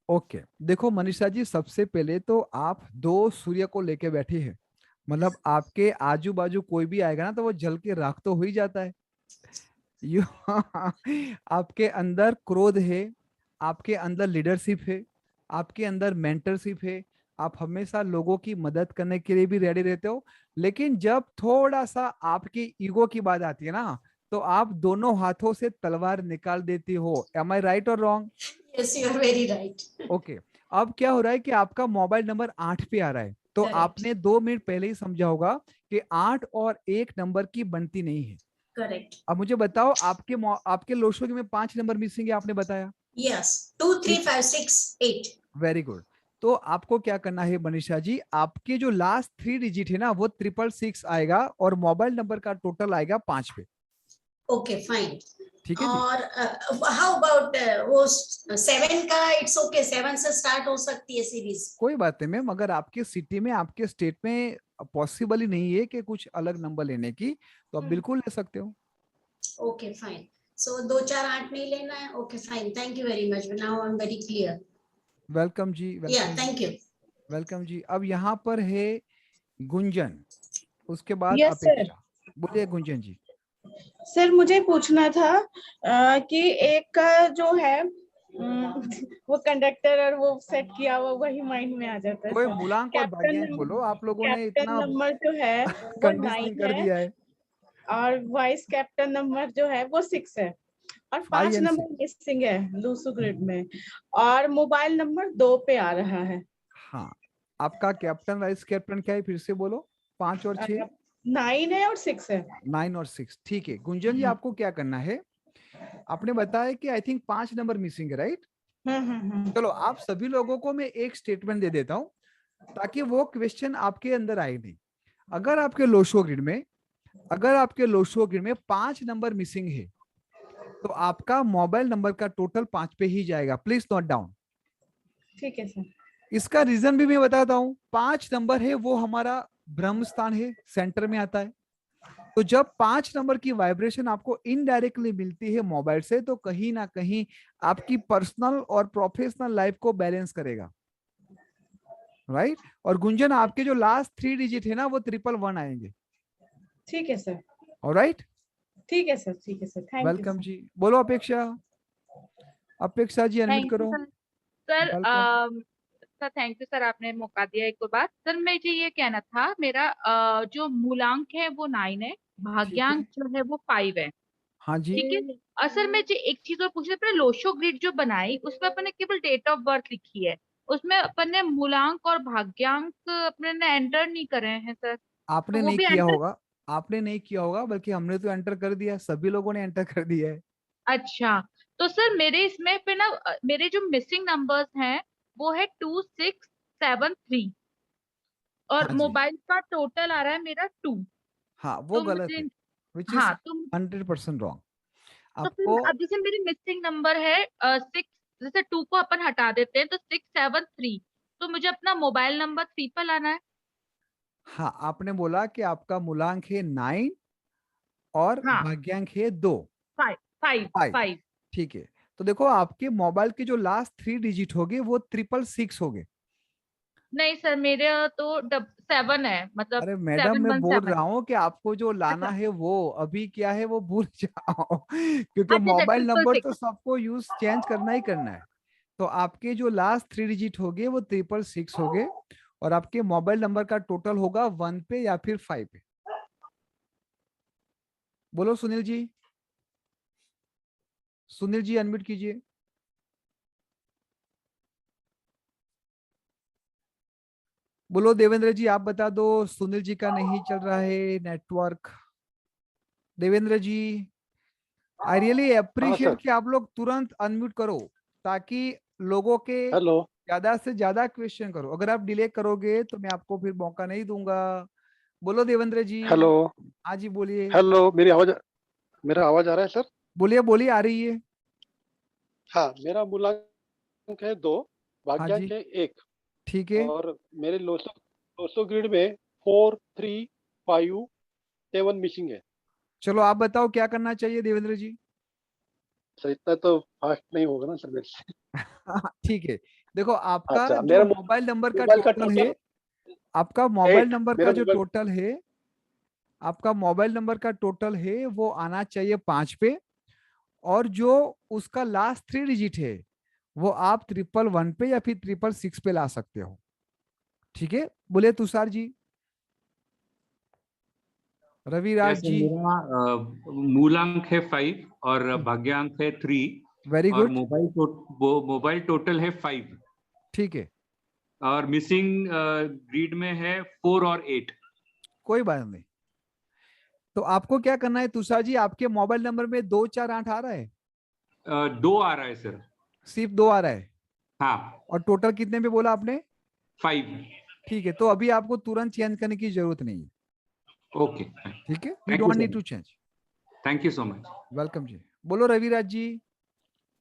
ओके देखो मनीषा जी, सबसे पहले तो आप 2 सूर्य को लेके बैठे हैं, मतलब आपके आजू बाजू कोई भी आएगा ना तो वो जल के राख तो हो ही जाता है। यू आपके अंदर क्रोध है, आपके अंदर लीडरशिप है, आपके अंदर मेंटरशिप है, आप हमेशा लोगों की मदद करने के लिए भी रेडी रहते हो। लेकिन जब थोड़ा सा आपकी ईगो की बात आती है ना, तो आप दोनों हाथों से तलवार निकाल देती हो। एम आई राइट और wrong? Yes you are very right. Okay अब क्या हो रहा है कि आपका मोबाइल नंबर 8 पे आ रहा है, तो Correct. आपने 2 मिनट पहले ही समझा होगा कि 8 और 1 नंबर की बनती नहीं है। करेक्ट। अब मुझे बताओ, आपके लोशो में 5 नंबर मिसिंग है, आपने बताया। यस 23568। Very good. तो आपको क्या करना है मनीषा जी, आपके जो लास्ट 3 डिजिट है ना वो 666 आएगा और मोबाइल नंबर का टोटल आएगा 5 पे। Okay fine. ठीक है जी। और हाउ अबाउट वो 7 का? इट्स ओके, 7 से स्टार्ट हो सकती है सीरीज। कोई बात नहीं मैम, अगर आपके सिटी में आपके स्टेट में पॉसिबल ही नहीं है कि कुछ अलग नंबर लेने की, तो आप बिल्कुल ले सकते हो। Okay fine. सो 2 4 8 नहीं लेना है। Okay fine, thank you very much, now I am very clear. Welcome जी, या वेलकम थैंक यू। वेलकम जी। अब यहाँ पर है गुंजन, उसके बाद यस सर। अपेक्षा। बोलिए गुंजन जी। सर मुझे पूछना था कि एक का जो है वो कंडक्टर और वो सेट किया हुआ वही माइंड में आ जाता है कोई सर। मूलांक और भाग्यांक बोलो, आप लोगों ने कैप्टन इतना नंबर जो है वो कंडीशनिंग 9 कर है दिया है। और वाइस कैप्टन नंबर जो है वो 6 है और 5 5 and 6। नंबर मिसिंग है लूसो ग्रिड में और मोबाइल नंबर 2 पे आ रहा है। हाँ, आपका कैप्टन वाइस कैप्टन क्या है, फिर से बोलो। 5 और 6। 9 है और 6 है। 9 और 6, ठीक है। गुंजन जी आपको क्या करना है, आपने बताया कि आई थिंक 5 नंबर मिसिंग है, राइट? चलो आप सभी लोगों को मैं एक स्टेटमेंट दे देता हूं ताकि वो क्वेश्चन आपके अंदर आए नहीं। अगर आपके लोशो ग्रिड में 5 नंबर मिसिंग है तो आपका मोबाइल नंबर का टोटल 5 पे ही जाएगा। Please note down. ठीक है सर। इसका रीजन भी मैं बताता हूं। 5 नंबर है वो हमारा ब्रह्म स्थान है, सेंटर में आता है। तो जब 5 नंबर की वाइब्रेशन आपको इनडायरेक्टली मिलती है मोबाइल से, तो कहीं ना कहीं आपकी पर्सनल और प्रोफेशनल लाइफ को बैलेंस करेगा, राइट? और गुंजन आपके जो लास्ट 3 डिजिट है ना वो 111 आएंगे। ठीक है सर। ऑलराइट, ठीक है सर, ठीक है सर, थैंक यू वेलकम जी। बोलो अपेक्षा। अपेक्षा जी अनम्यूट थैंक यू करो। Sir. Sir welcome. Sir thank you sir, आपने मौका दिया एक और बात। सर मुझे ये कहना था, मेरा जो मूलांक है वो 9 है, ठीक है, भाग्यांक जो है वो 5 है। हाँ जी। ठीक है। असल में जो एक चीज और पूछना, अपने लोशो ग्रिड जो बनाई उसमें अपन ने केवल डेट ऑफ बर्थ लिखी है, उसमें अपन ने मूलांक और भाग्यांक अपने ने एंटर नहीं करे हैं सर। तो आपने वो नहीं भी किया एंटर। होगा, आपने नहीं किया होगा, बल्कि हमने तो एंटर कर दिया, सभी लोगों ने एंटर कर दिया है। अच्छा, तो सर मेरे इसमें फिर ना मेरे जो मिसिंग नंबर्स हैं वो है 2673 और हाँ जी, मोबाइल का टोटल आ रहा है मेरा 2। हाँ वो तो गलत मुझे, है, विच इज हाँ तो 100% रॉन्ग। तो आपको फिर अब जैसे मेरी मिसिंग नंबर है 6, जैसे 2 को अपन हटा देते हैं तो 673, तो मुझे अपना मोबाइल नंबर 3 पर लाना है। हाँ, आपने बोला कि आपका मूलांक है 9 और हाँ, भाग्यांक है 2। 5 5 5, 5। ठीक है। तो देखो आपके मोबाइल के जो लास्ट 3 डिजिट हो गए वो 666 हो गए। नहीं सर, मेरे तो 7 है, मतलब अरे मैडम, मैं बोल 717। रहा हूँ कि आपको जो लाना अच्छा है वो अभी क्या है वो भूल जाओ क्योंकि अच्छा अच्छा, मोबाइल नंबर तो 666। सबको यूज चेंज करना ही करना है। तो आपके जो लास्ट 3 डिजिट हो गए वो 666 हो गए और आपके मोबाइल नंबर का टोटल होगा 1 पे या फिर 5 पे। बोलो सुनील जी। सुनील जी अनम्यूट कीजिए। बोलो देवेंद्र जी, आप बता दो। सुनील जी का नहीं चल रहा है network. Devendra ji, I really हाँ अप्रिशिएट सर। कि आप लोग तुरंत अनम्यूट करो ताकि लोगों के हेलो ज्यादा से ज्यादा क्वेश्चन करो, अगर आप डिले करोगे तो मैं आपको फिर मौका नहीं दूंगा। बोलो देवेंद्र जी। हेलो हाँ जी बोलिए। हेलो, मेरा आवाज आ रहा है सर? बोलिए बोलिए, आ रही है। हाँ, मेरा मूलांक है 2, हाँ भाग्यांक जी है 1, ठीक है। और मेरे लोसो ग्रिड में 4, 3, 5, 7 मिसिंग है। चलो आप बताओ क्या करना चाहिए देवेंद्र जी। सर इतना तो फास्ट नहीं होगा ना सर मेरे से। ठीक है, देखो आपका अच्छा, जो मेरा मोबाइल नंबर का मोबाइल का टोटल है, टोटल आपका मोबाइल 8, नंबर का मेरा जो मोबाइल टोटल है, आपका मोबाइल नंबर का टोटल है वो आना चाहिए 5 पे, और जो उसका लास्ट 3 डिजिट है वो आप 111 पे या फिर 666 पे ला सकते हो। ठीक है, बोले तुषार जी। रविराज जैसे जी। मेरा मूलांक है 5 और भाग्यांक है 3 वेरी और गुड। मोबाइल टोटल है 5 ठीक है, और मिसिंग ग्रीड में है 4 और 8। कोई बात नहीं। तो आपको क्या करना है तुषार जी, आपके मोबाइल नंबर में 248 आ रहा है? 2 आ रहा है सर। सिर्फ 2 आ रहा है? हाँ, और टोटल कितने पे बोला आपने? 5। ठीक है, तो अभी आपको तुरंत चेंज करने की जरूरत नहीं है। ओके, ठीक है, you thank you don't so need to much. Change. Thank you so much. Welcome जी। बोलो रविराज जी।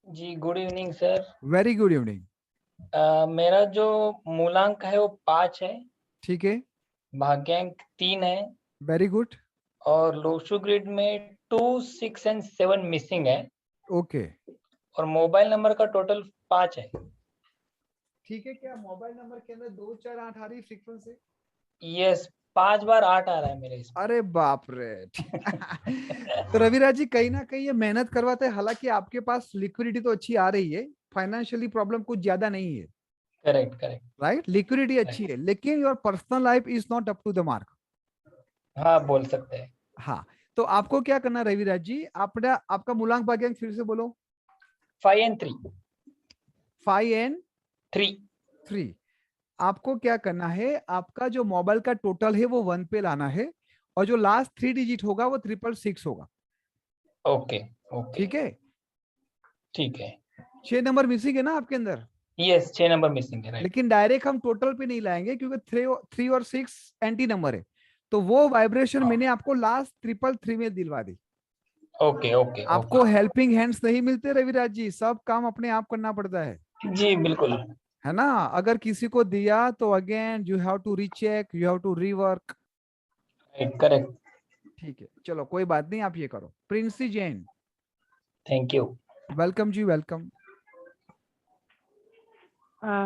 जी good evening sir. Very good evening. मेरा जो मूलांक है वो 5 है, ठीक है, भाग्यांक 3 है, वेरी गुड। और लोशो ग्रिड में 2, 6 एंड 7 मिसिंग है, ओके और मोबाइल नंबर का टोटल 5 है। ठीक है, क्या मोबाइल नंबर के अंदर 248 आ रही फ्रीक्वेंसी? यस, 5 बार 8 आ रहा है मेरे इसमें। अरे बाप रे। तो रविराज जी कहीं ना कहीं ये मेहनत करवाते हैं, हालांकि आपके पास लिक्विडिटी तो अच्छी आ रही है, फाइनेंशियली प्रॉब्लम कुछ ज्यादा नहीं है, करेक्ट करेक्ट। राइट? लिक्विडिटी अच्छी है, लेकिन your personal life is not up to the mark. हाँ बोल सकते हैं। हाँ, तो आपको क्या करना है रविराज जी, आपका मूलांक भाग्यांक फिर से बोलो। 5 एंड 3। 5 एंड 3। 3। आपको क्या करना है, आपका जो मोबाइल का टोटल है वो 1 पे लाना है, और जो लास्ट 3 डिजिट होगा वो 666 होगा। ओके ओके ठीक है, ठीक है। 6 नंबर मिसिंग है ना आपके अंदर, यस, 6 नंबर मिसिंग है, राइट। लेकिन डायरेक्ट हम टोटल पे नहीं लाएंगे क्योंकि 3 और 6 एंटी नंबर है, तो वो वाइब्रेशन मैंने आपको लास्ट 333 में दिलवा दी। ओके ओके आपको हेल्पिंग हैंड्स नहीं मिलते रविराज जी, सब काम अपने आप करना पड़ता है। जी बिल्कुल। है ना? अगर किसी को दिया तो again you have to recheck, you have to rework. Correct. ठीक है, चलो कोई बात नहीं, आप ये करो। Princy Jain. Thank you. Welcome जी, वेलकम।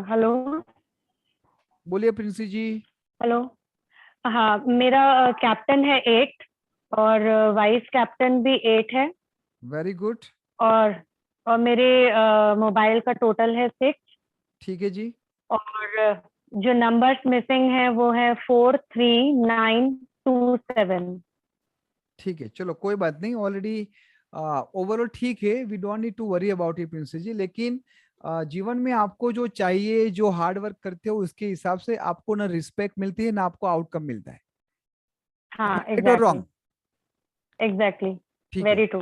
हेलो। बोलिए प्रिंसी जी। हेलो। हाँ, मेरा कैप्टन है 8 और वाइस कैप्टन भी 8 है, वेरी गुड। और मेरे मोबाइल का टोटल है 6, ठीक है जी। और जो नंबर्स मिसिंग है वो है 4, 3, 9, 2, 7। ठीक है, चलो कोई बात नहीं, ऑलरेडी ओवरऑल ठीक है, we don't need to worry about it Princy ji, लेकिन जीवन में आपको जो चाहिए, जो हार्ड वर्क करते हो उसके हिसाब से आपको ना रिस्पेक्ट मिलती है ना आपको आउटकम मिलता है। हाँ राइट और रॉन्ग? एग्जैक्टली, ठीक है, वेरी ट्रू।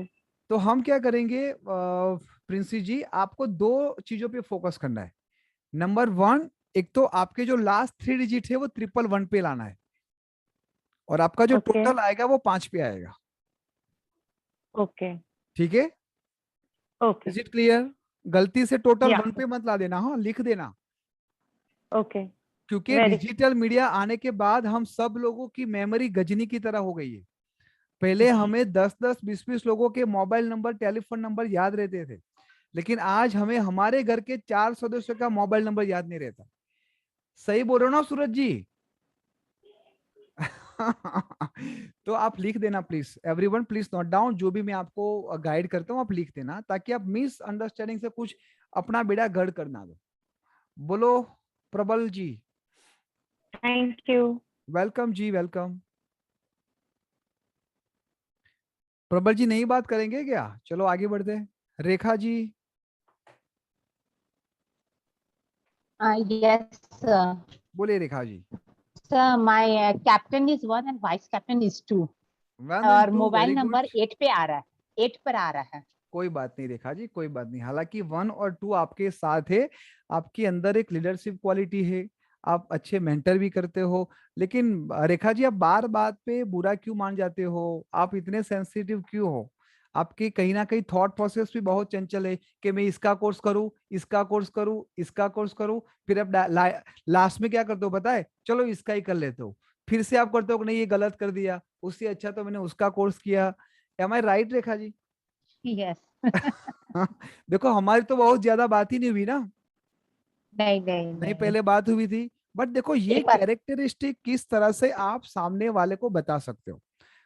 तो हम क्या करेंगे प्रिंसी जी, आपको 2 चीजों पे फोकस करना है। नंबर 1, एक तो आपके जो लास्ट 3 डिजिट है वो 111 पे लाना है, और आपका जो ओके टोटल आएगा वो 5 पे आएगा। ओके ठीक है, ओके इज इट क्लियर? गलती से टोटल या 1 पे मत ला देना, हाँ लिख देना, ओके क्योंकि वेरी डिजिटल मीडिया आने के बाद हम सब लोगों की मेमोरी गजनी की तरह हो गई है। पहले हमें 10-10, 20-20 लोगों के मोबाइल नंबर, टेलीफोन नंबर याद रहते थे, लेकिन आज हमें हमारे घर के 4 सदस्यों का मोबाइल नंबर याद नहीं रहता। सही बोल रहे हो ना सूरज जी? तो आप लिख देना please, everyone please note down, जो भी मैं आपको गाइड करता हूँ आप लिख देना, ताकि आप मिस अंडरस्टैंडिंग से कुछ अपना बेड़ा गर्द करना दो। बोलो Prabal ji. Thank you. Welcome जी, वेलकम। प्रबल जी नहीं बात करेंगे क्या? चलो आगे बढ़ते हैं। रेखा जी। Yes, sir. बोलिए Rekha ji. Sir, my captain is 1 and vice captain is 2. 1 और and 2, mobile very good. Number 8 पे आ रहा है, 8 पर आ रहा है। कोई बात नहीं रेखा जी, कोई बात नहीं। हालांकि 1 और 2 आपके साथ है, आपके अंदर एक लीडरशिप क्वालिटी है, आप अच्छे मेंटर भी करते हो, लेकिन रेखा जी आप बार बात पे बुरा क्यों मान जाते हो? आप इतने सेंसिटिव क्यों हो? आपके कहीं ना कहीं थॉट प्रोसेस भी बहुत चंचल है कि मैं इसका कोर्स करूं, इसका कोर्स करूं, इसका कोर्स करूं, फिर अब लास्ट में क्या करते हो पता है? चलो इसका ही कर लेते हो, फिर से आप करते हो कि नहीं ये गलत कर दिया, उससे अच्छा तो मैंने उसका कोर्स किया। M I right Rekha ji? Yes. देखो हमारी तो बहुत ज्यादा बात ही नहीं हुई ना, नहीं नहीं नहीं पहले बात हुई थी, बट देखो ये एक बात कैरेक्टरिस्टिक किस तरह से आप सामने वाले को बता सकते हो।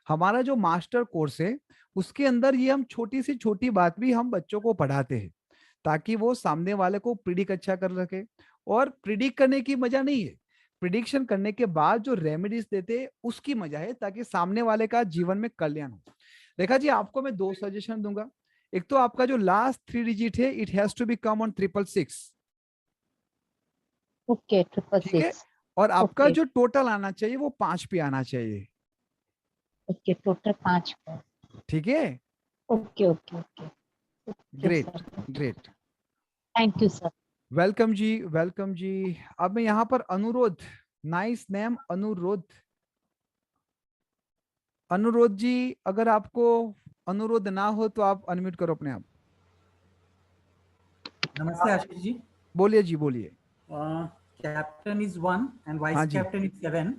हमारा जो मास्टर कोर्स है उसके अंदर ये हम छोटी सी छोटी बात भी हम बच्चों को पढ़ाते हैं ताकि वो सामने वाले को प्रिडिक्ट अच्छा कर सके। और प्रिडिक्ट करने की मजा नहीं है, प्रिडिक्शन करने के बाद जो रेमेडीज देते हैं उसकी मजा है, ताकि सामने वाले का जीवन में कल्याण हो। रेखा जी आपको मैं 2 सजेशन दूंगा। एक तो आपका जो लास्ट 3 डिजिट है it has to be come on 666, okay ठीक है? 666 और आपका ओके जो टोटल आना चाहिए वो 5 पे आना चाहिए, ओके टोटल 5 पर। ठीक है? Okay okay okay great great, thank you sir. Welcome जी, वेलकम जी। अब मैं यहाँ पर अनुरोध, नाइस नेम अनुरोध, अनुरोध जी अगर आपको अनुरोध ना हो तो आप अनम्यूट करो अपने आप। नमस्ते आशीष जी। बोलिए जी बोलिए। कैप्टन इज 1 एंड वाइस हाँ जी, captain is 7।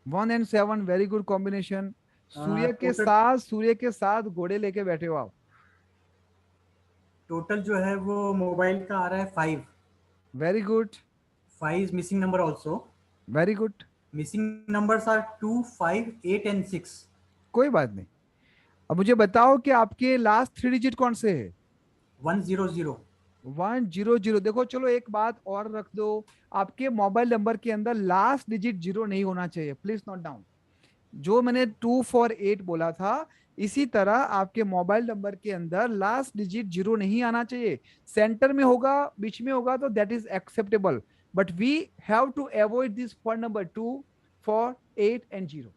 1 and 7 very good combination. सूर्य के साथ घोड़े लेके बैठे हो आप। टोटल जो है वो मोबाइल का आ रहा है 5। Very good. 5 is missing number also. Very good. Missing numbers are 2, 5, 8 and 6। कोई बात नहीं। अब मुझे बताओ कि आपके लास्ट 3 डिजिट कौन से है? 100। 100। देखो चलो एक बात और रख दो, आपके मोबाइल नंबर के अंदर लास्ट डिजिट 0 नहीं होना चाहिए, प्लीज नोट डाउन। जो मैंने 2, 4, 8 बोला था इसी तरह आपके मोबाइल नंबर के अंदर लास्ट डिजिट 0 नहीं आना चाहिए। सेंटर में होगा, बीच में होगा तो that is acceptable, but we have to avoid this for number 2, 4, 8 and 0।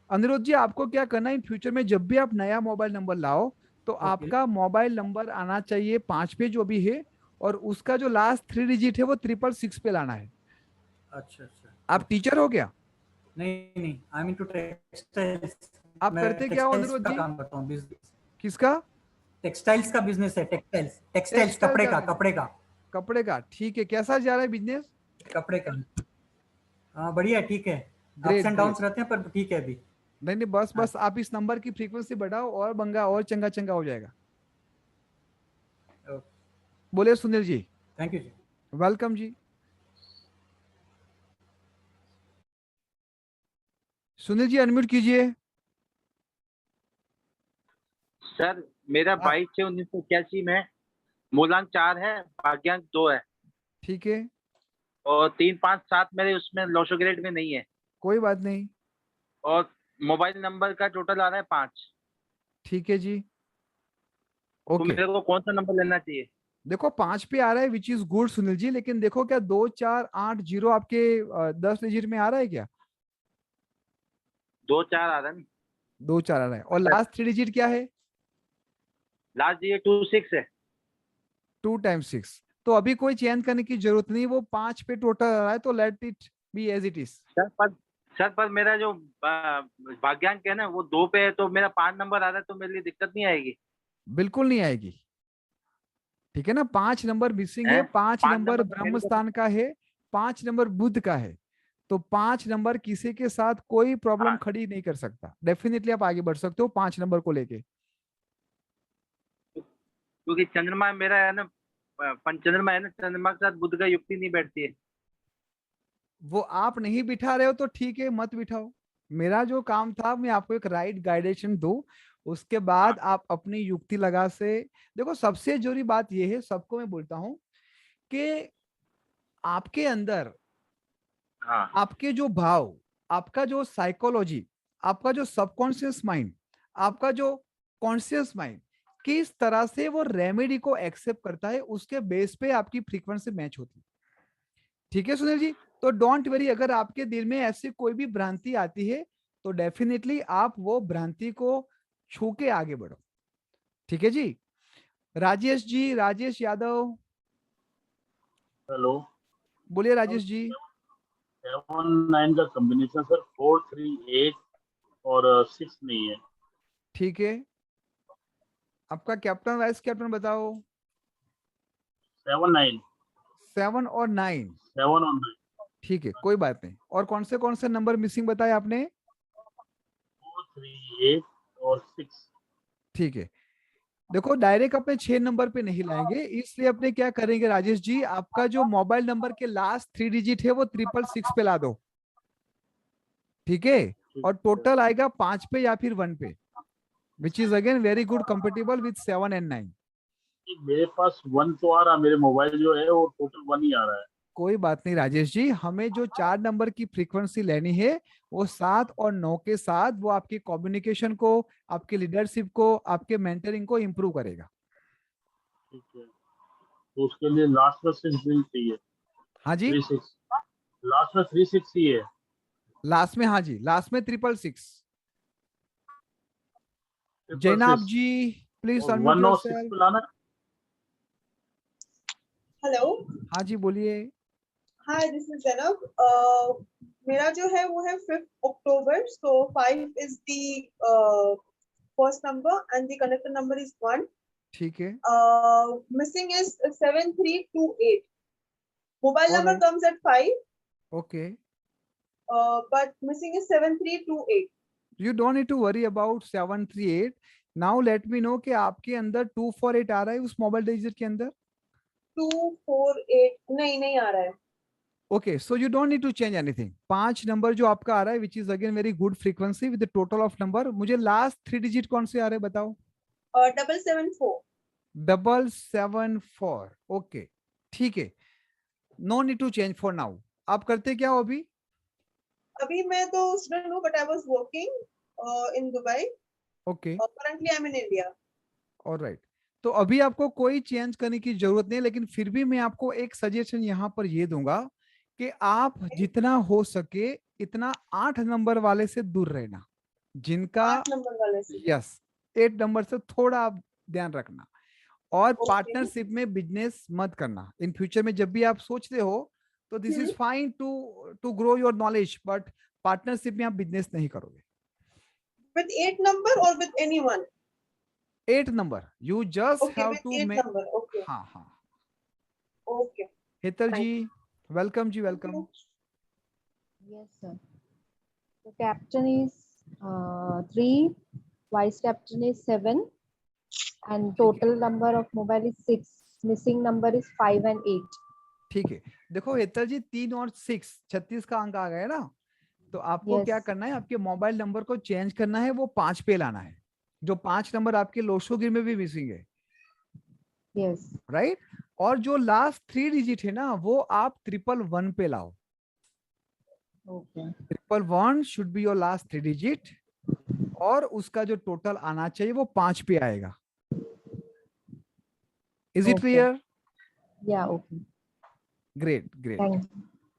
Anirudh ji आपको क्या करना है, इन फ्यूचर में जब भी आप नया मोबाइल नंबर लाओ तो आपका मोबाइल नंबर आना चाहिए 5 पे जो भी है, और उसका जो लास्ट 3 डिजिट है वो 666 पे लाना है। अच्छा अच्छा। आप टीचर हो क्या? नहीं, आई मीन टू टेक्सटाइल्स। आप करते क्या हो अनिरुद्ध जी? काम करता हूँ, बिजनेस। किसका? टेक्सटाइल्स का बिजनेस है। टेक्सटाइल्स कपड़े का। ठीक है, कैसा जा रहा है बिजनेस? कपड़े का। हाँ बढ़िया, ठीक है। अप्स एंड डाउन्स रहते हैं पर ठीक है अभी। नहीं बस आप इस नंबर की फ्रीक्वेंसी बढ़ाओ और बंगा और चंगा चंगा हो जाएगा। बोले सुनील जी। थैंक यू जी। वेलकम जी। सुनील जी अनम्यूट कीजिए। सर मेरा 22 से 1981 में मूलांक 4 है, भाग्यांक 2 है। ठीक है। और 3, 5, 7 मेरे उसमें लोशो ग्रेड में नहीं है। कोई बात नहीं। और मोबाइल नंबर का टोटल आ रहा है 5। ठीक है जी, तो ओके। मेरे को कौन सा नंबर लेना चाहिए? देखो 5 पे आ रहा है which is good Sunil ji, लेकिन देखो क्या 2, 4, 8, 0 आपके 10 डिजिट में आ रहा है क्या? 2, 4 आ रहा है। 2, 4 आ रहा है। और लास्ट 3 डिजिट क्या है? लास्ट ये 2, 6 है। 2 times 6। तो अभी कोई चेंज करने की जरूरत नहीं, वो 5 पे टोटल आ रहा है तो let it be as it is. Sir पर मेरा जो भाग्यांक है ना वो 2 पे है, तो मेरा 5 नंबर आ रहा है, तो मेरे लिए दिक्कत नहीं आएगी? बिल्कुल नहीं आएगी, ठीक है ना। 5 नंबर मिसिंग है, 5 नंबर ब्रह्म स्थान का है, 5 नंबर बुध का है, तो 5 नंबर किसी के साथ कोई प्रॉब्लम खड़ी नहीं कर सकता। डेफिनेटली आप आगे बढ़ सकते हो 5 नंबर को लेके, क्योंकि चंद्रमा मेरा है ना, पंचंद्रमा है ना, चंद्रमा के साथ बुध का युक्ति नहीं बैठती है। वो आप नहीं बिठा रहे हो तो ठीक है, मत बिठाओ। मेरा जो काम था मैं आपको एक राइट गाइडेशन दूं, उसके बाद आप अपनी युक्ति लगा से। देखो सबसे जरूरी बात यह है, सबको मैं बोलता हूं कि आपके अंदर आपके जो भाव, आपका जो साइकोलॉजी, आपका जो सबकॉन्शियस माइंड, आपका जो कॉन्शियस माइंड किस तरह से वो रेमेडी को एक्सेप्ट करता है, उसके बेस पे आपकी फ्रीक्वेंसी मैच होती है। ठीक है सुनील जी, तो डोंट वरी, अगर आपके दिल में ऐसी कोई भी भ्रांति आती है तो डेफिनेटली आप वो भ्रांति को छू के आगे बढ़ो, ठीक है जी। राजेश जी, राजेश यादव, हेलो, बोलिए राजेश जी। 7-9 का कॉम्बिनेशन सर 4-3-8 और 6 नहीं है। ठीक है, आपका कैप्टन वाइस कैप्टन बताओ। 7-9, 7 और 9, 7 और 9, ठीक है, कोई बात नहीं। और कौन से नंबर मिसिंग बताए आपने? 4-3-8 और 6। ठीक है, देखो डायरेक्ट अपने 6 नंबर पे नहीं लाएंगे, इसलिए अपने क्या करेंगे राजेश जी, आपका जो मोबाइल नंबर के लास्ट 3 डिजिट है वो 666 पे ला दो, ठीक है? और टोटल आएगा 5 पे या फिर 1 पे, विच is again very good compatible with 7 and 9। मेरे पास 1 तो आ रहा, मेरे मोबाइल जो है वो टोटल 1 ही आ रहा है। कोई बात नहीं राजेश जी, हमें जो 4 नंबर की फ्रीक्वेंसी लेनी है वो 7 और 9 के साथ वो आपकी कम्युनिकेशन को, आपकी लीडरशिप को, आपके मेंटरिंग को इम्प्रूव करेगा। ठीक है, तो उसके लिए लास्ट में 6 भी चाहिए। हाँ जी, 3-6 लास्ट में 3-6 ही है लास्ट में, हाँ जी, लास्ट में 666। जैनाब जी प्लीज और अनम्यूट 1 और 6 योरसेल्फ। पे लाना है। हेलो, हाँ जी बोलिए। Hi this is Zainab. मेरा जो है वो है 5 अक्टूबर, सो 5 is the first number and the connector number is 1. ठीक है, Missing is 7328. Mobile number alright, comes at 5, okay, but missing is 7328. you don't need to worry about 738. now let me know कि आपके अंदर 248 आ रहा है उस मोबाइल डिजिट के अंदर। 248 नहीं आ रहा है। Okay, so you don't need to change anything. 5 number जो आपका आ रहा है which is again very good frequency with total of number. मुझे लास्ट 3 डिजिट कौन से आ रहे हैं बताओ? 774. 774, ओके, ठीक है, no need to change for now. आप करते क्या हो अभी? अभी मैं तो स्टूडेंट हूँ, but I was working in Dubai. Okay, Currently I'm in India. Alright, तो अभी आपको कोई चेंज करने की जरूरत नहीं, लेकिन फिर भी मैं आपको एक सजेशन यहाँ पर ये दूंगा कि आप जितना हो सके इतना 8 नंबर वाले से दूर रहना, जिनका 8 नंबर वाले से। यस 8 नंबर से थोड़ा आप ध्यान रखना। और पार्टनरशिप में बिजनेस मत करना इन फ्यूचर में। जब भी आप सोचते हो तो this is fine to grow your knowledge, but partnership में आप बिजनेस नहीं करोगे। With 8 number or with anyone? 8 number, you just Okay, have with to 8 make. number. Okay. हाँ हाँ, Okay. हेतल जी वेलकम जी, welcome. Yes, sir. The captain is 3, vice captain is 7, and total number of mobile is 6. Missing number is 5 and 8. ठीक है, देखो हेतल जी 3 और 6 36 का अंक आ गया ना, तो आपको Yes. क्या करना है, आपके मोबाइल नंबर को चेंज करना है, वो 5 पे लाना है। जो 5 नंबर आपके लोशोगिर में भी मिसिंग है, Yes. राइट? और जो लास्ट 3 डिजिट है ना वो आप 111 पे लाओ। Okay. 111 should be your last 3 digit, और उसका जो टोटल आना चाहिए वो 5 पे आएगा। Is it Okay. Clear? Yeah. Okay. Great great, Thank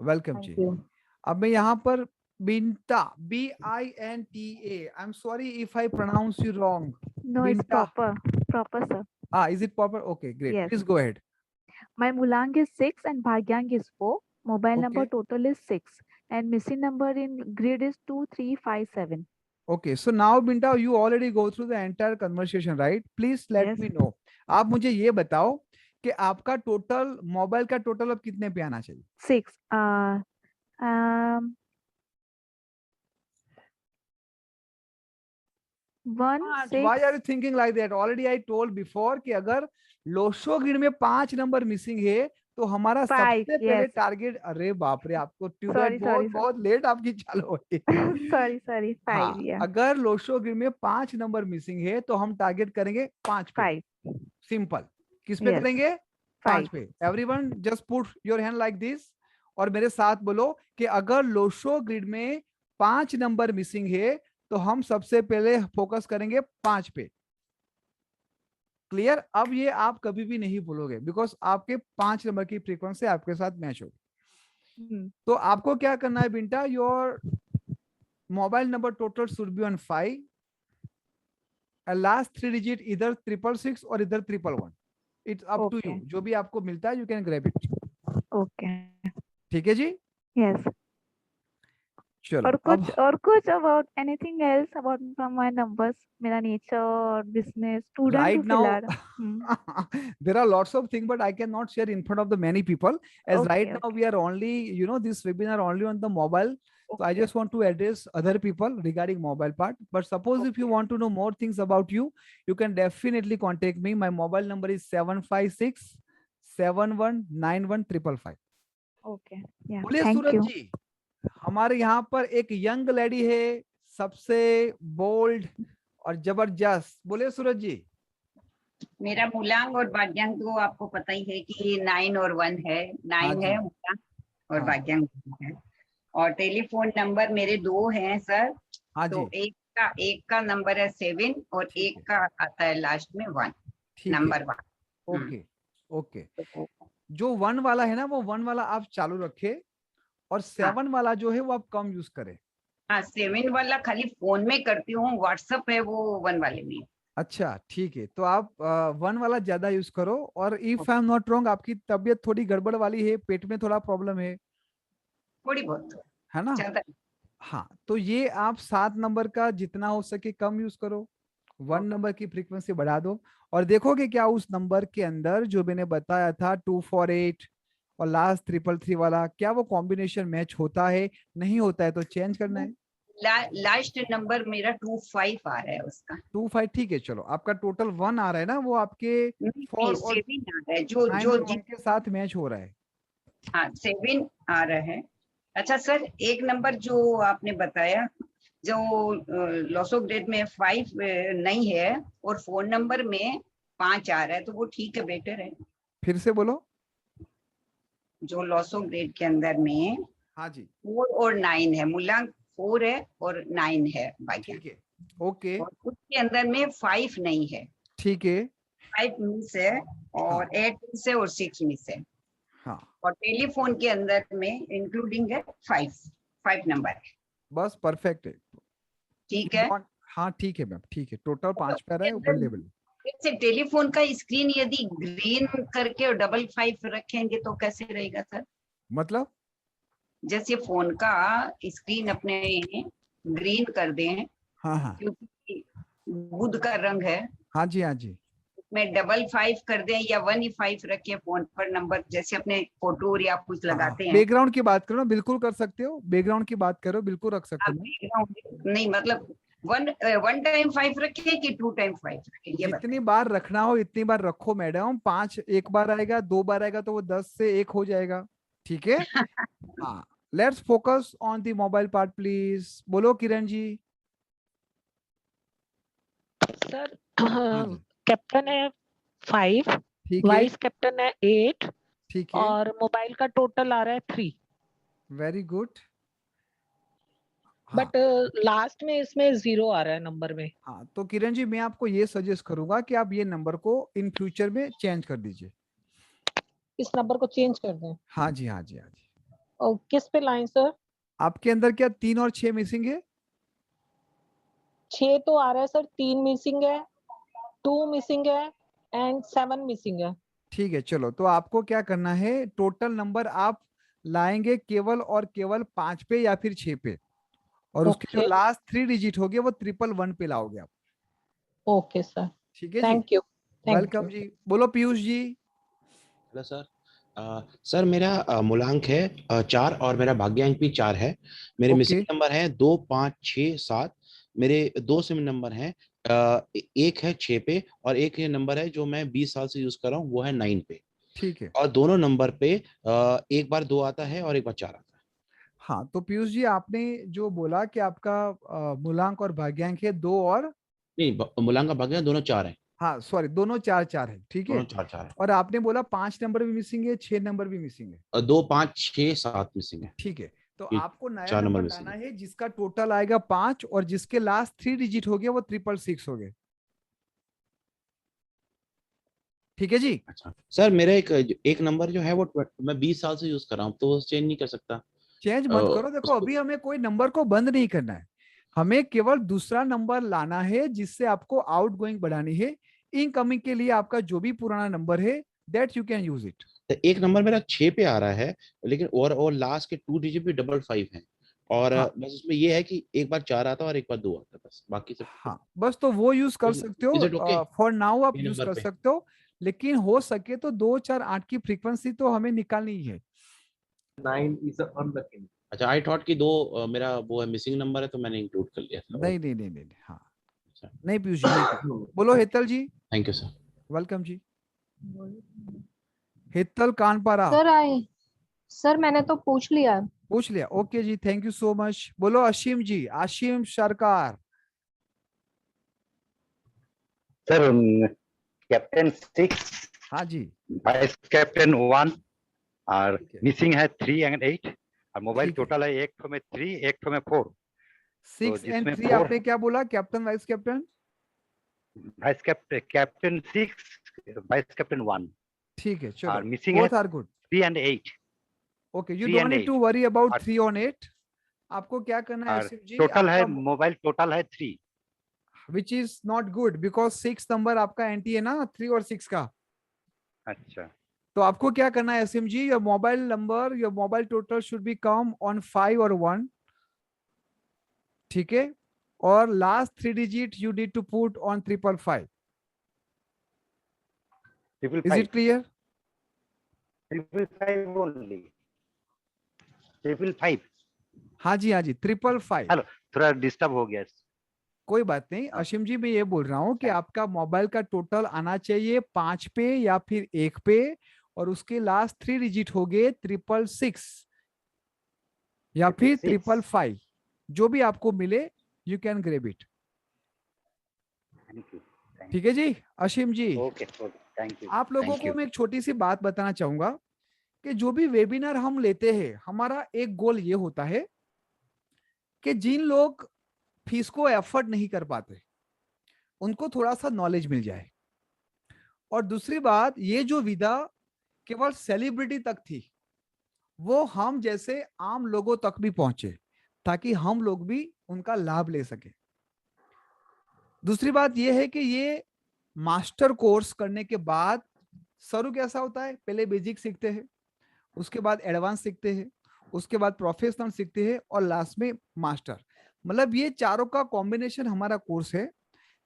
welcome जी। you. अब मैं यहाँ पर Binta, BINTA, I am sorry if I pronounce you wrong. No, it's proper, sir. Is it proper? Okay, great. Yes. Please go ahead. My Mulang is 6 and Bhagyang is 4. Mobile number Okay. total is 6 and missing number in grid is 2357. Okay, so now Binta, you already go through the entire conversation, right? Please let Yes. me know. आप मुझे ये बताओ कि आपका टोटल मोबाइल का टोटल अब कितने पे आना चाहिए? 6. One six. Why are you thinking like that? Already I told before कि अगर लोशो ग्रिड में 5 नंबर मिसिंग है तो हमारा 5, सबसे पहले yes. टारगेट, अरे बाप रे, आपको ट्यूबलाइट Sorry, sorry, sir. बहुत लेट आपकी चालू हुई। Sorry, 5. हाँ, Yeah. अगर लोशो ग्रिड में 5 नंबर मिसिंग है तो हम टारगेट करेंगे 5 पे। 5. सिंपल, किस पे Yes. करेंगे? 5 5. पे। Everyone just put your hand like this और मेरे साथ बोलो कि अगर लोशो ग्रिड में 5 नंबर मिसिंग है तो हम सबसे पहले फोकस करेंगे 5 पे। क्लियर? अब ये आप कभी भी नहीं भूलोगे बिकॉज आपके 5 नंबर की फ्रीक्वेंसी आपके साथ मैच होगी। तो आपको क्या करना है Binta, your mobile number total should be on 5 and last 3 digit either 666 or either 111। It's up to you, जो भी आपको मिलता है you can grab it. Okay ठीक है जी। यस। चलो और कुछ about anything else about from my numbers, मेरा नेचर और business, student right to now फिलहाल। there are lots of things, but I cannot share in front of the many people, as right now we are only, this webinar only on the mobile. So I just want to address other people regarding mobile part. But suppose if you want to know more things about you can definitely contact me. My mobile number is 756 7191 555. Okay या बोलिए थैंक सूरज यू। जी, हमारे यहाँ पर एक यंग लेडी है, सबसे बोल्ड और जबरदस्त। बोलिए सूरज जी। मेरा मूलांक और भाग्यांक तो आपको पता ही है कि 9 और 1 है। 9 है मूलांक और भाग्यांक है। और टेलीफोन नंबर मेरे 2 हैं सर। हाँ तो जी। एक का नंबर है 7 और एक का आता है लास्ट में 1, नंबर 1। Okay okay. जो 1 वाला है ना, वो 1 वाला आप चालू रखे और 7 वाला जो है वो आप कम यूज करें। हाँ 7 वाला खाली फोन में करती हूँ, व्हाट्सएप है वो 1 वाले में। अच्छा ठीक है, तो आप 1 वाला ज्यादा यूज करो। और if I am not wrong, आपकी तबीयत थोड़ी गड़बड़ वाली है, पेट में थोड़ा प्रॉब्लम है, थोड़ी बहुत है ना? हाँ, तो ये आप 7 नंबर का जितना हो सके कम यूज करो, 1 नंबर की फ्रीक्वेंसी बढ़ा दो, और देखोगे क्या उस नंबर के अंदर जो मैंने बताया था 248 और लास्ट 333 वाला, क्या वो कॉम्बिनेशन मैच होता है? नहीं होता है तो चेंज करना है। लास्ट नंबर मेरा 25 आ रहा है उसका। 25 ठीक है। चलो, आपका टोटल 1 आ रहा है ना, वो आपके 4 और 7 आ रहा है जो के साथ मैच हो रहा है। हाँ 7 आ रहा है। अच्छा सर, एक नंबर जो आपने बताया जो लॉस ऑफ ग्रेड में 5 नहीं है और फोन नंबर में 5 आ रहा है, तो वो ठीक है, बेटर है। फिर से बोलो। जो लॉस ऑफ ग्रेड के अंदर में हाँ जी 4 और 9 है, मूलांक 4 है और 9 है भाग्य। ठीक है ओके। और उसके अंदर में 5 नहीं है। ठीक है। 5 मिस है और 8 मिस है और 6 मिस है। हाँ। और टेलीफोन के अंदर में इंक्लूडिंग है 5 नंबर है। बस परफेक्ट है। ठीक है। हाँ ठीक है मैम, ठीक है। टोटल 5 पे रहा है, वन लेवल। जैसे टेलीफोन का स्क्रीन यदि ग्रीन करके और 55 रखेंगे तो कैसे रहेगा सर? मतलब जैसे फोन का स्क्रीन अपने ग्रीन कर दें, हाँ हाँ क्योंकि बुध का रंग है। हाँ जी हाँ जी। में 55 कर दें या 15 रखें फोन पर नंबर, जैसे अपने फोटो या कुछ लगाते हैं। बैकग्राउंड की बात करो ना, बिल्कुल कर सकते हो। बैकग्राउंड की बात करो, बिल्कुल रख सकते हो। नहीं मतलब 1 टाइम 5 रखें कि 2 टाइम 5 रखें? जितनी बार रखना हो इतनी बार रखो मैडम। 5 एक बार आएगा, 2 बार आएगा तो वो 10 से 1 हो जाएगा। ठीक है। हाँ, let's focus on the mobile part please. बोलो किरण जी। सर कैप्टन है 5, वाइस कैप्टन है 8, ठीक है, और मोबाइल का टोटल आ रहा है 3। Very good. बट लास्ट में इसमें 0 आ रहा है नंबर में। हाँ, तो किरण जी मैं आपको ये सजेस्ट करूंगा कि आप ये नंबर को इन फ्यूचर में चेंज कर दीजिए। इस नंबर को चेंज कर दें? हाँ जी हाँ जी हाँ जी। और किस पे लाइन सर? आपके अंदर क्या 3 और 6 मिसिंग है? 6 तो आ रहा है सर, 3 मिसिंग है, 2 मिसिंग है एंड 7 मिसिंग है। ठीक है, चलो तो आपको क्या करना है, टोटल नंबर आप लाएंगे केवल और केवल 5 पे या फिर 6 पे, और उसके जो लास्ट 3 डिजिट हो गए वो 111 पे लाओगे आप। ओके सर, ठीक है, थैंक यू। वेलकम जी। बोलो Piyush ji. Hello sir. Sir मेरा मूलांक है 4 और मेरा भाग्यांक भी 4 है। मेरे मिसिंग नंबर है 2, 5, 6, 7। मेरे 2 सिम नंबर हैं, एक है 6 पे और एक ये नंबर है जो मैं 20 साल से यूज कर रहा हूँ, वो है 9 पे। ठीक है। और दोनों नंबर पे एक बार 2 आता है और एक बार 4 आता है। हाँ, तो पीयूष जी आपने जो बोला कि आपका मूलांक और भाग्यांक है 2 और नहीं, मूलांक और भाग्यांक दोनों 4 है। हाँ सॉरी, दोनों 4 है। ठीक है, दोनों 4 है। और आपने बोला 5 नंबर भी मिसिंग है, 6 नंबर भी मिसिंग है। 2, 5, 6, 7 मिसिंग है। ठीक है, तो ये आपको नया 4 नंबर मिसिंग लाना है जिसका टोटल आएगा 5 और जिसके लास्ट 3 डिजिट हो गया वो 666 हो गए। ठीक है जी। अच्छा सर, मेरा एक नंबर जो है वो मैं 20 साल से यूज कर रहा हूँ, तो चेंज नहीं कर सकता? चेंज मत करो। देखो अभी हमें कोई नंबर को बंद नहीं करना है, हमें केवल दूसरा नंबर लाना है जिससे आपको आउटगोइंग बढ़ानी है। इनकमिंग के लिए आपका जो भी पुराना नंबर है that you can use it. एक नंबर मेरा 6 पे आ रहा है, लेकिन और लास्ट के 2 डिजिट भी 55 है, और हाँ। बस उसमें ये है कि एक बार 4 आता है और एक बार 2 आता है, बस बाकी सब। हाँ बस तो वो यूज कर सकते इज इट ओके हो, फॉर नाउ आप ये यूज नंबर कर पे? सकते हो, लेकिन हो सके तो 2 4 8 की फ्रीक्वेंसी तो हमें निकालनी ही है। 9 is a unlucky number. अच्छा, आई थॉट कि 2 मेरा वो है मिसिंग नंबर है, तो मैंने इंक्लूड कर लिया था। नहीं नहीं नहीं नहीं नहीं, हाँ नहीं पीयूष जी नहीं बोलो। Hetal ji thank you sir. Welcome जी। हेतल कानपारा सर मैंने तो पूछ लिया। पूछ लिया, ओके जी, थैंक यू सो मच। बोलो असीम जी, असीम सरकार। सर कैप्टन 6, हाँ जी, वाइस कैप्टन 1, और मिसिंग है 3 एंड 8, और मोबाइल ठीक है। टोटल है एक ठो में 3, एक ठो में 4। 6 एंड जिसमें 3 4 आपने क्या बोला, captain vice captain? Vice captain 6, vice captain 1, ठीक है और चलो, मिसिंग है both are good. 3 and 8। Okay, you 3 don't and need to 8 worry about और 3 on 8। आपको क्या करना है और असीम जी, टोटल है, आपका मोबाइल टोटल है 3। विच is not good because 6 number आपका एंटी है ना 3 और 6 का। अच्छा, तो आपको क्या करना है Aseem ji, your mobile number, your mobile total should be come on 5 और 1, ठीक है, और last 3 digit you need to put on 555। Is it clear? 555 only, 555। हाँ जी हाँ जी, 555। हेलो, थोड़ा डिस्टर्ब हो गया। कोई बात नहीं असीम जी, मैं ये बोल रहा हूँ कि आपका मोबाइल का टोटल आना चाहिए 5 पे या फिर 1 पे, और उसके लास्ट 3 डिजिट हो गए 666 या फिर 555, जो भी आपको मिले यू कैन ग्रेब इट। ठीक है जी Aseem ji. Okay okay, thank you. आप लोगों को मैं एक छोटी सी बात बताना चाहूंगा कि जो भी वेबिनार हम लेते हैं, हमारा एक गोल ये होता है कि जिन लोग फीस को एफर्ट नहीं कर पाते उनको थोड़ा सा नॉलेज मिल जाए, और दूसरी बात, ये जो विधा केवल सेलिब्रिटी तक थी, वो हम जैसे आम लोगों तक भी पहुंचे ताकि हम लोग भी उनका लाभ ले सके। दूसरी बात यह है कि ये मास्टर कोर्स करने के बाद शुरू कैसा होता है, पहले बेसिक सीखते हैं, उसके बाद एडवांस सीखते हैं, उसके बाद प्रोफेशनल सीखते हैं, और लास्ट में मास्टर। मतलब ये चारों का कॉम्बिनेशन हमारा कोर्स है,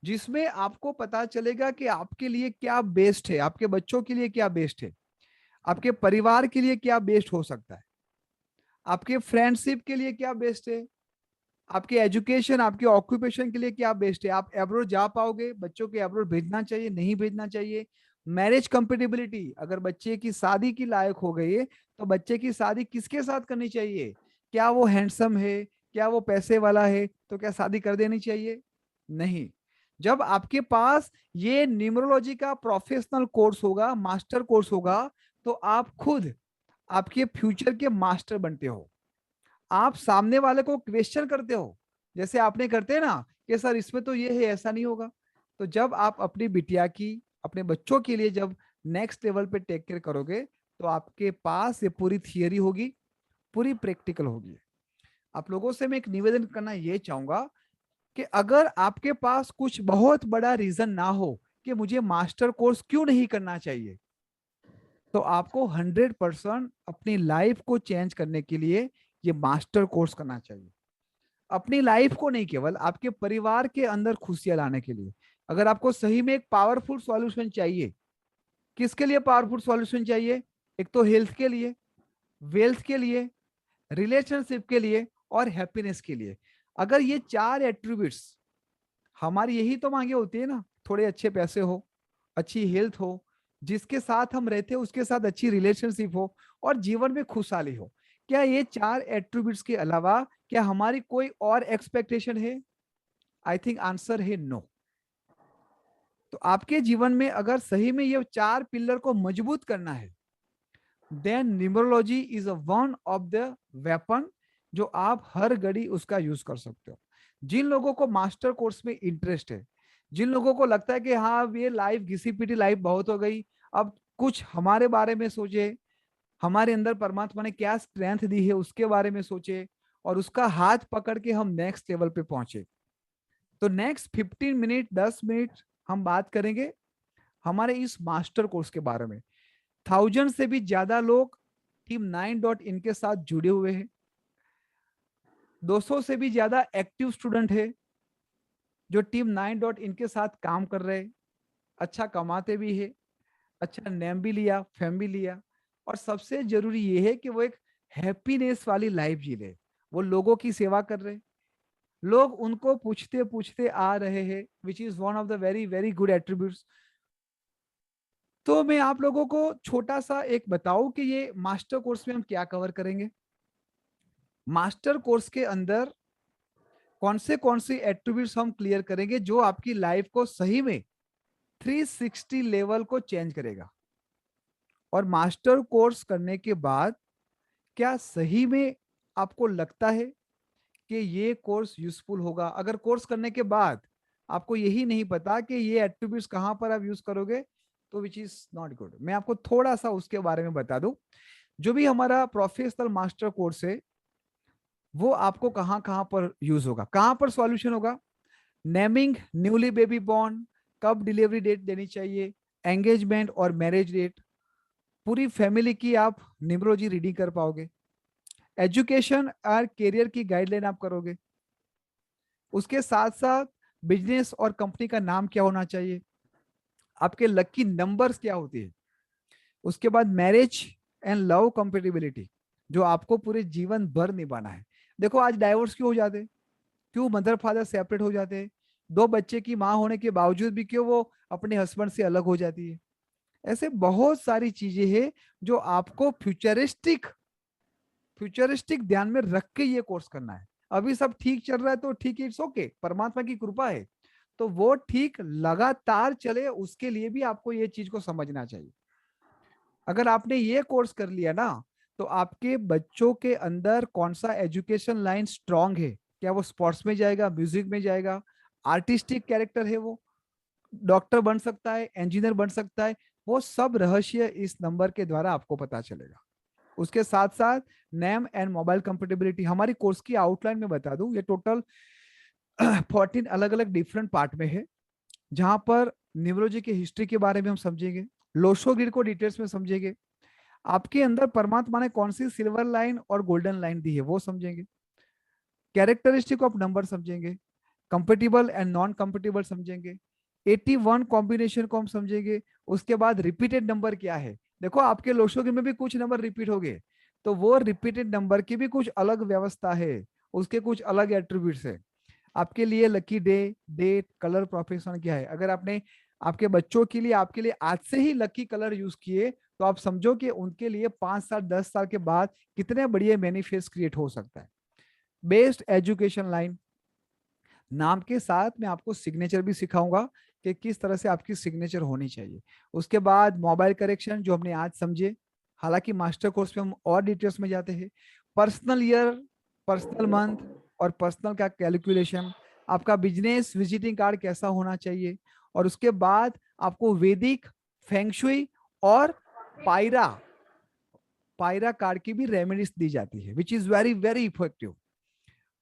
जिसमें आपको पता चलेगा कि आपके लिए क्या बेस्ट है, आपके बच्चों के लिए क्या बेस्ट है, आपके परिवार के लिए क्या बेस्ट हो सकता है, आपके फ्रेंडशिप के लिए क्या बेस्ट है, आपके एजुकेशन, आपके ऑक्यूपेशन के लिए क्या बेस्ट है, आप एब्रोड जा पाओगे, बच्चों के एब्रोड भेजना चाहिए नहीं भेजना चाहिए, मैरिज कंपेटिबिलिटी, अगर बच्चे की शादी की लायक हो गई है तो बच्चे की शादी किसके साथ करनी चाहिए, क्या वो हैंडसम है, क्या वो पैसे वाला है, तो क्या शादी कर देनी चाहिए? नहीं। जब आपके पास ये न्यूमरोलॉजी का प्रोफेशनल कोर्स होगा, मास्टर कोर्स होगा, तो आप खुद आपके फ्यूचर के मास्टर बनते हो। आप सामने वाले को क्वेश्चन करते हो, जैसे आपने करते हैं ना कि सर इसमें तो ये है, ऐसा नहीं होगा। तो जब आप अपनी बिटिया की, अपने बच्चों के लिए जब नेक्स्ट लेवल पे टेक केयर करोगे, तो आपके पास ये पूरी थियरी होगी, पूरी प्रैक्टिकल होगी। आप लोगों से मैं एक निवेदन करना ये चाहूंगा कि अगर आपके पास कुछ बहुत बड़ा रीजन ना हो कि मुझे मास्टर कोर्स क्यों नहीं करना चाहिए, तो आपको 100% अपनी लाइफ को चेंज करने के लिए ये मास्टर कोर्स करना चाहिए। अपनी लाइफ को नहीं, केवल आपके परिवार के अंदर खुशियां लाने के लिए। अगर आपको सही में एक पावरफुल सॉल्यूशन चाहिए, किसके लिए पावरफुल सॉल्यूशन चाहिए? एक तो हेल्थ के लिए, वेल्थ के लिए, रिलेशनशिप के लिए और हैप्पीनेस के लिए। अगर ये 4 एट्रीब्यूट्स, हमारी यही तो मांगे होती है ना, थोड़े अच्छे पैसे हो, अच्छी हेल्थ हो, जिसके साथ हम रहते हैं उसके साथ अच्छी रिलेशनशिप हो, और जीवन में खुशहाली हो। क्या ये 4 एट्रीब्यूट्स के अलावा क्या हमारी कोई और एक्सपेक्टेशन है? आई थिंक आंसर है नो। तो आपके जीवन में अगर सही में ये 4 पिलर को मजबूत करना है, then numerology is one of the weapon जो आप हर घड़ी उसका यूज कर सकते हो। जिन लोगों को मास्टर कोर्स में इंटरेस्ट है, जिन लोगों को लगता है कि हाँ ये लाइफ घिसी पिटी लाइफ बहुत हो गई, अब कुछ हमारे बारे में सोचे, हमारे अंदर परमात्मा ने क्या स्ट्रेंथ दी है उसके बारे में सोचे, और उसका हाथ पकड़ के हम नेक्स्ट लेवल पे पहुंचे। तो नेक्स्ट 15 मिनट 10 मिनट हम बात करेंगे हमारे इस मास्टर कोर्स के बारे में। 1000 से भी ज्यादा लोग टीम 9.in के साथ जुड़े हुए हैं। 200 से भी ज्यादा एक्टिव स्टूडेंट है जो टीम 9.in के साथ काम कर रहे हैं, अच्छा कमाते भी है, अच्छा नेम भी लिया, फेम भी लिया, और सबसे जरूरी ये है कि वो एक हैप्पीनेस वाली लाइफ जी रहे, वो लोगों की सेवा कर रहे, लोग उनको पूछते पूछते आ रहे हैं, which is one of the very very good attributes. तो मैं आप लोगों को छोटा सा एक बताऊं कि ये मास्टर कोर्स में हम क्या कवर करेंगे। मास्टर कोर्स के अंदर कौन से एट्रीब्यूट्स हम क्लियर करेंगे जो आपकी लाइफ को सही में 360 लेवल को चेंज करेगा। और मास्टर कोर्स करने के बाद क्या सही में आपको लगता है कि ये कोर्स यूजफुल होगा? अगर कोर्स करने के बाद आपको यही नहीं पता कि ये एट्रीब्यूट्स कहां पर आप यूज करोगे, तो विच इज नॉट गुड। मैं आपको थोड़ा सा उसके बारे में बता दूं। जो भी हमारा प्रोफेशनल मास्टर कोर्स है वो आपको कहां कहां पर यूज होगा, कहां पर सॉल्यूशन होगा। नेमिंग न्यूली बेबी बॉर्न, कब डिलीवरी डेट देनी चाहिए, एंगेजमेंट और मैरिज डेट, पूरी फैमिली की आप न्यूमरोलॉजी रीडिंग कर पाओगे। एजुकेशन और करियर की गाइडलाइन आप करोगे। उसके साथ साथ बिजनेस और कंपनी का नाम क्या होना चाहिए, आपके लकी नंबर्स क्या होती है। उसके बाद मैरिज एंड लव कंपेटिबिलिटी, जो आपको पूरे जीवन भर निभाना है। देखो आज डाइवोर्स क्यों हो जाते हैं, क्यों मदर फादर सेपरेट हो जाते हैं, 2 बच्चे की माँ होने के बावजूद भी क्यों वो अपने हस्बैंड से अलग हो जाती है। ऐसे बहुत सारी चीजें हैं जो आपको फ्यूचरिस्टिक ध्यान में रख के ये कोर्स करना है। अभी सब ठीक चल रहा है तो ठीक है, इट्स ओके, परमात्मा की कृपा है, तो वो ठीक लगातार चले, उसके लिए भी आपको ये चीज को समझना चाहिए। अगर आपने ये कोर्स कर लिया ना, तो आपके बच्चों के अंदर कौन सा एजुकेशन लाइन स्ट्रांग है, क्या वो स्पोर्ट्स में जाएगा, म्यूजिक में जाएगा, आर्टिस्टिक कैरेक्टर है, वो डॉक्टर बन सकता है, इंजीनियर बन सकता है, वो सब रहस्य इस नंबर के द्वारा आपको पता चलेगा। उसके साथ साथ नेम एंड मोबाइल कंपेटिबिलिटी, हमारी कोर्स की आउटलाइन में बता दूं, ये टोटल 14 अलग अलग डिफरेंट पार्ट में है, जहां पर न्यूमरोलॉजी की हिस्ट्री के बारे में हम समझेंगे, लोशो ग्रिड को डिटेल्स में समझेंगे, आपके अंदर परमात्मा ने कौन सी सिल्वर लाइन और गोल्डन लाइन दी है वो समझेंगे, कैरेक्टरिस्टिक ऑफ नंबर समझेंगे, कंपेटिबल एंड नॉन कंपेटिबल समझेंगे, 81 कॉम्बिनेशन को हम समझेंगे। उसके बाद रिपीटेड नंबर क्या है, देखो आपके लोशो ग्रिड में भी कुछ नंबर रिपीट हो गए, तो वो रिपीटेड नंबर की भी कुछ अलग व्यवस्था है, उसके कुछ अलग एट्रीब्यूट्स है। आपके लिए lucky day, date, colour profession क्या है। अगर आपने आपके बच्चों के लिए आपके लिए आज से ही लकी कलर यूज किए, तो आप समझो कि उनके लिए 5 साल 10 साल के बाद कितने बढ़िया मैनिफेस्ट क्रिएट हो सकता है। बेस्ट एजुकेशन लाइन, नाम के साथ मैं आपको सिग्नेचर भी सिखाऊंगा कि किस तरह से आपकी सिग्नेचर होनी चाहिए। उसके बाद मोबाइल करेक्शन जो हमने आज समझे, हालांकि मास्टर कोर्स में हम और डिटेल्स में जाते हैं। पर्सनल ईयर, पर्सनल मंथ और पर्सनल का कैलकुलेशन, आपका बिजनेस विजिटिंग कार्ड कैसा होना चाहिए, और उसके बाद आपको वैदिक, फेंगशुई और पायरा कार्ड की भी रेमेडीज दी जाती है, which is very very effective.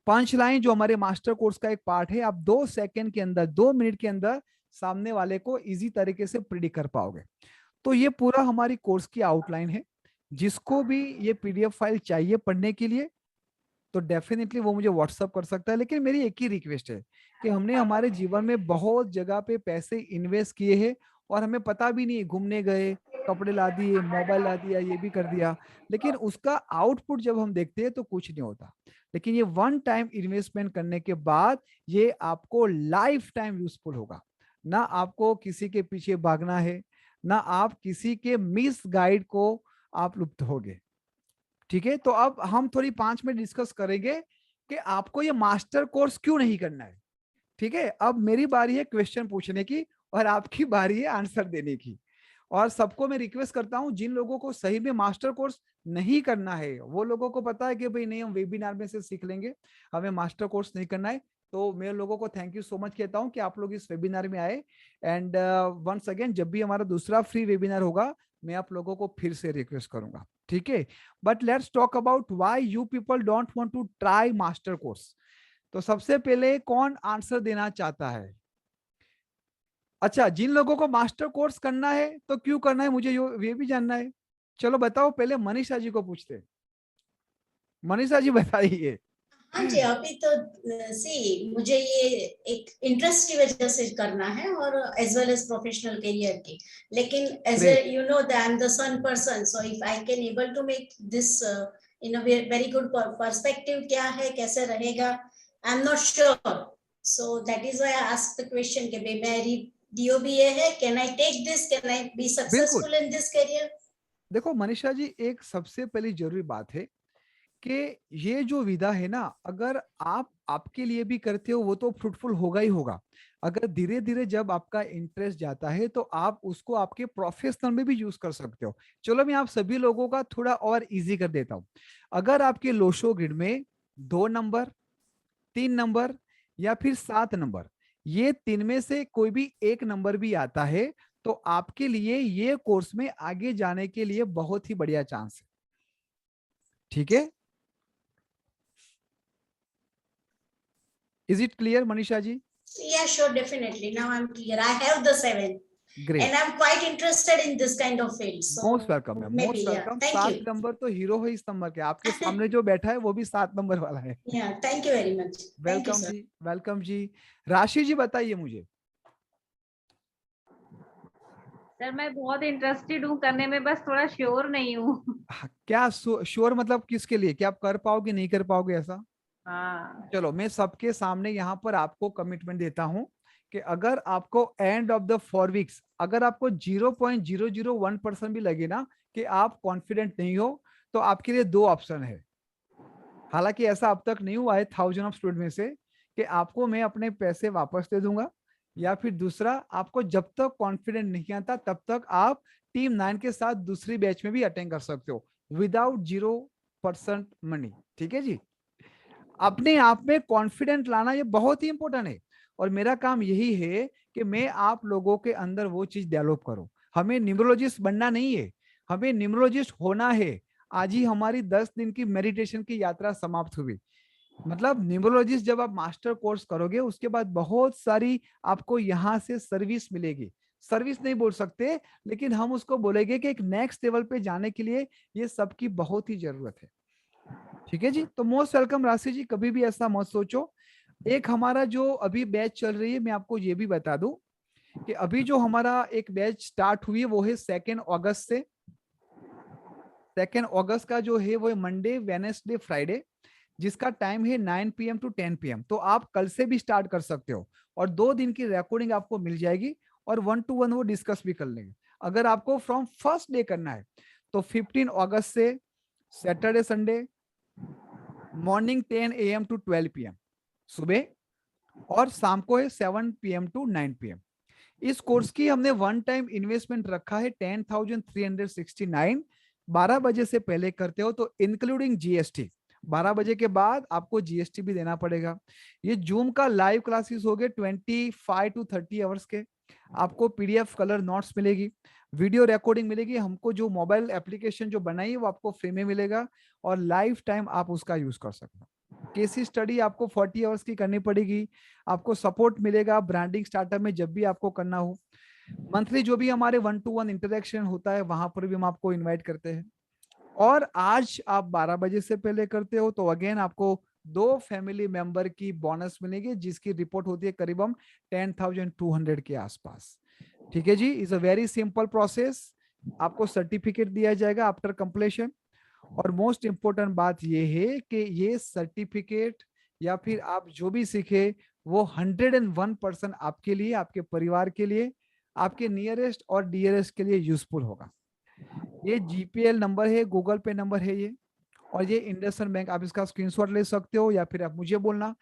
Punch line जो हमारे मास्टर कोर्स का एक पार्ट है, आप 2 सेकंड के अंदर, 2 मिनट के अंदर सामने वाले को इजी तरीके से प्रिडिक्ट कर पाओगे। तो ये पूरा हमारी कोर्स की आउटलाइन है। जिसको भी ये पीडीएफ फाइल चाहिए पढ़ने के लिए, तो डेफिनेटली वो मुझे व्हाट्सअप कर सकता है। लेकिन मेरी एक ही रिक्वेस्ट है कि हमने हमारे जीवन में बहुत जगह पे पैसे इन्वेस्ट किए हैं और हमें पता भी नहीं, घूमने गए, कपड़े ला दिए, मोबाइल ला दिया, ये भी कर दिया, लेकिन उसका आउटपुट जब हम देखते हैं तो कुछ नहीं होता। लेकिन ये वन टाइम इन्वेस्टमेंट करने के बाद ये आपको लाइफ टाइम यूजफुल होगा। ना आपको किसी के पीछे भागना है, ना आप किसी के मिस गाइड को आप लुप्त होगे। ठीक है, तो अब हम थोड़ी 5 मिनट डिस्कस करेंगे कि आपको ये मास्टर कोर्स क्यों नहीं करना है। ठीक है, अब मेरी बारी है क्वेश्चन पूछने की और आपकी बारी है आंसर देने की। और सबको मैं रिक्वेस्ट करता हूं, जिन लोगों को सही में मास्टर कोर्स नहीं करना है, वो लोगों को पता है कि भाई नहीं हम वेबिनार में से सीख लेंगे, हमें मास्टर कोर्स नहीं करना है, तो मैं लोगों को थैंक यू सो मच कहता हूं कि आप लोग इस वेबिनार में आए। एंड वंस अगेन जब भी हमारा दूसरा फ्री वेबिनार होगा, मैं आप लोगों को फिर से रिक्वेस्ट करूंगा। ठीक है, but let's talk about why you people don't want to try master course. तो सबसे पहले कौन आंसर देना चाहता है? अच्छा, जिन लोगों को मास्टर कोर्स करना है तो क्यों करना है, मुझे ये भी जानना है। चलो बताओ, पहले मनीषा जी को पूछते हैं। मनीषा जी बताइए। हाँ जी, अभी तो सी मुझे ये एक इंटरेस्ट की वजह से करना है और as well as professional career की, लेकिन as a you know that I am the sun person, so if I can able to make this in a very good perspective, क्या है कैसे रहेगा, I am not sure, so that is why I ask the question कि भाई मेरी DOBA है, can I take this, can I be successful in this career. देखो मनीषा जी, एक सबसे पहली जरूरी बात है कि ये जो विधा है ना, अगर आप आपके लिए भी करते हो वो तो फ्रूटफुल होगा ही होगा। अगर धीरे धीरे जब आपका इंटरेस्ट जाता है तो आप उसको आपके प्रोफेशनल में भी यूज कर सकते हो। चलो मैं आप सभी लोगों का थोड़ा और इजी कर देता हूं। अगर आपके लोशो ग्रिड में 2 नंबर, 3 नंबर या फिर 7 नंबर, ये 3 में से कोई भी एक नंबर भी आता है तो आपके लिए ये कोर्स में आगे जाने के लिए बहुत ही बढ़िया चांस है। ठीक है, is it clear Manisha ji? Yeah, sure, definitely. Now I'm clear. I have the 7. Great. And I'm quite interested in this kind of field. So Most welcome है, maybe, most welcome। Thank 7 you. Number तो हीरो है इस नंबर के, आपके सामने जो बैठा है वो भी 7 नंबर वाला है। Yeah, thank you very much. Thank you, welcome sir. जी, वेलकम जी। राशि जी बताइए मुझे। सर मैं बहुत इंटरेस्टेड हूँ करने में, बस थोड़ा श्योर नहीं हूँ। क्या श्योर मतलब किसके लिए, क्या आप कर पाओगे नहीं कर पाओगे ऐसा? हाँ। चलो मैं सबके सामने यहाँ पर आपको कमिटमेंट देता हूँ कि अगर आपको एंड ऑफ द 4 वीक्स अगर आपको 0.001% भी लगे ना कि आप कॉन्फिडेंट नहीं हो, तो आपके लिए 2 ऑप्शन है। हालांकि ऐसा अब तक नहीं हुआ है 1000 ऑफ स्टूडेंट में से कि आपको मैं अपने पैसे वापस दे दूंगा, या फिर दूसरा, आपको जब तक कॉन्फिडेंट नहीं आता तब तक आप टीम 9 के साथ दूसरी बैच में भी अटेंड कर सकते हो विदाउट 0% मनी। ठीक है जी, अपने आप में कॉन्फिडेंट लाना ये बहुत ही इंपॉर्टेंट है और मेरा काम यही है कि मैं आप लोगों के अंदर वो चीज डेवलप करूं। हमें न्यूमरोलॉजिस्ट बनना नहीं है, हमें न्यूमरोलॉजिस्ट होना है। आज ही हमारी 10 दिन की मेडिटेशन की यात्रा समाप्त हुई। मतलब न्यूमरोलॉजिस्ट जब आप मास्टर कोर्स करोगे उसके बाद बहुत सारी आपको यहाँ से सर्विस मिलेगी। सर्विस नहीं बोल सकते, लेकिन हम उसको बोलेंगे कि एक नेक्स्ट लेवल पे जाने के लिए ये सबकी बहुत ही जरूरत है। ठीक है जी, तो मोस्ट वेलकम राशि जी, कभी भी ऐसा मत सोचो। एक हमारा जो अभी बैच चल रही है, मैं आपको ये भी बता दूं कि अभी जो हमारा एक बैच स्टार्ट हुई है वो है 2 अगस्त से। 2 अगस्त का जो है वो है मंडे, वेडनेसडे, फ्राइडे, जिसका टाइम है 9 PM to 10 PM। तो आप कल से भी स्टार्ट कर सकते हो और 2 दिन की रिकॉर्डिंग आपको मिल जाएगी और 1-to-1 वो डिस्कस भी कर लेंगे। अगर आपको फ्रॉम फर्स्ट डे करना है तो 15 अगस्त से Saturday Sunday morning 10 AM to 12 PM सुबह, और शाम को है 7 PM to 9 PM। इस कोर्स की हमने वन टाइम इन्वेस्टमेंट रखा है 10,369। 12 बजे से पहले करते हो तो इंक्लूडिंग GST, 12 बजे के बाद आपको GST भी देना पड़ेगा। ये जूम का लाइव क्लासेस हो गए 25 to 30 आवर्स के। आपको PDF कलर नोट्स मिलेगी, वीडियो रिकॉर्डिंग मिलेगी, हमको जो मोबाइल एप्लीकेशन जो बनाई है वो आपको फ्री में मिलेगा और लाइफ टाइम आप उसका यूज कर सकते हो। केस स्टडी आपको 40 आवर्स की करनी पड़ेगी। आपको सपोर्ट मिलेगा ब्रांडिंग स्टार्टअप में जब भी आपको करना हो। मंथली जो भी हमारे 1-to-1 इंटरेक्शन होता है वहां पर भी हम आपको इनवाइट करते हैं। और आज आप 12 बजे से पहले करते हो तो अगेन आपको 2 फैमिली मेंबर की बोनस मिलेगी, जिसकी रिपोर्ट होती है करीबन 10,200 के आसपास। ठीक है जी, is a very simple process. आपको सर्टिफिकेट दिया जाएगा आफ्टर कंप्लीशन। और मोस्ट इंपोर्टेंट बात ये है कि ये सर्टिफिकेट या फिर आप जो भी सीखे वो 101% आपके लिए, आपके परिवार के लिए, आपके नियरेस्ट और डियरेस्ट के लिए यूजफुल होगा। ये GPL नंबर है, गूगल पे नंबर है ये, और ये इंडसइंड बैंक। आप इसका स्क्रीनशॉट ले सकते हो या फिर आप मुझे बोलना,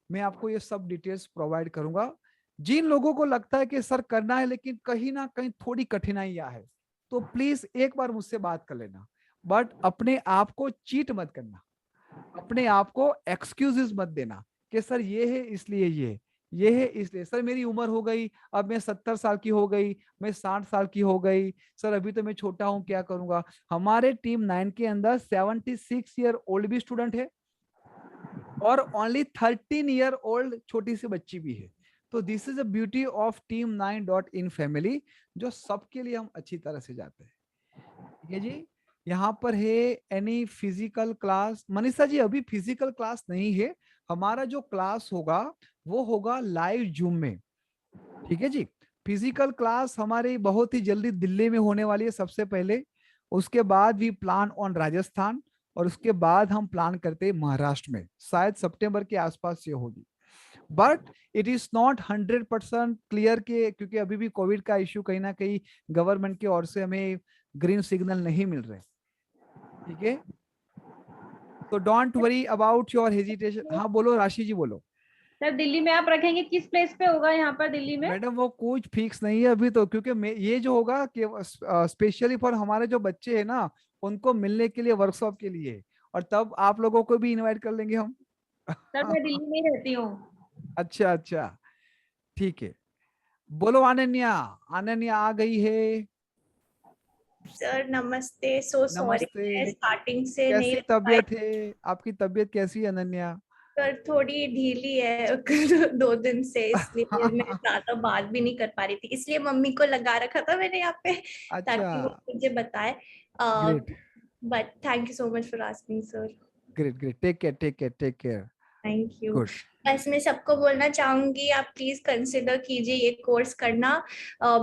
मैं आपको ये सब डिटेल्स प्रोवाइड करूंगा। जिन लोगों को लगता है कि सर करना है लेकिन कहीं ना कहीं थोड़ी कठिनाइयां है, तो प्लीज एक बार मुझसे बात कर लेना, बट अपने आप को चीट मत करना, अपने आप को एक्सक्यूजेस मत देना कि सर ये है इसलिए ये है इसलिए। सर मेरी उम्र हो गई, अब मैं 70 साल की हो गई, मैं 60 साल की हो गई, सर अभी तो मैं छोटा हूं, क्या करूंगा। हमारे टीम 9 के अंदर 76 ईयर ओल्ड भी स्टूडेंट है और ओनली 13 ईयर ओल्ड छोटी सी बच्ची भी है। तो this is a beauty of team9.in family, जो सबके लिए हम अच्छी तरह से जाते हैं। ठीक है जी। यहाँ पर है any physical class? Manisha ji अभी फिजिकल क्लास नहीं है, हमारा जो क्लास होगा वो होगा लाइव जूम में। ठीक है जी। फिजिकल क्लास हमारी बहुत ही जल्दी दिल्ली में होने वाली है सबसे पहले, उसके बाद वी प्लान ऑन राजस्थान, और उसके बाद हम प्लान करते हैं महाराष्ट्र में, शायद सितंबर के आसपास ये होगी। But it is not 100% clear के, क्योंकि अभी भी कोविड का इश्यू कहीं ना कहीं गवर्नमेंट की ओर से हमें ग्रीन सिग्नल नहीं मिल रहे। ठीक है, तो don't worry about your hesitation. हाँ बोलो राशि जी, बोलो। सर दिल्ली में आप रखेंगे किस प्लेस पे होगा यहाँ पर दिल्ली में? मैडम वो कुछ फिक्स नहीं है अभी तो, क्योंकि ये जो होगा कि स्पेशली फॉर हमारे जो बच्चे हैं ना, उनको मिलने के लिए, वर्कशॉप के लिए, और तब आप लोगों को भी इनवाइट कर लेंगे हम। सर मैं दिल्ली में ही रहती हूँ। अच्छा अच्छा, ठीक है। बोलो अनन्या, अनन्या आ गई है। सर नमस्ते, सो सॉरी नमस्ते। स्टार्टिंग से नहीं कैसी तबीयत है आपकी? तबीयत कैसी है अनन्या? सर थोड़ी ढीली है 2 दिन से, इसलिए मैं ज्यादा बात भी नहीं कर पा रही थी, इसलिए मम्मी को लगा रखा था मैंने यहाँ पे ताकि वो मुझे बताए। Great, but thank you so much for asking sir. Great great, take care take care take care. Thank you. Good. बस मैं सबको बोलना चाहूंगी, आप प्लीज कंसिडर कीजिए ये कोर्स करना।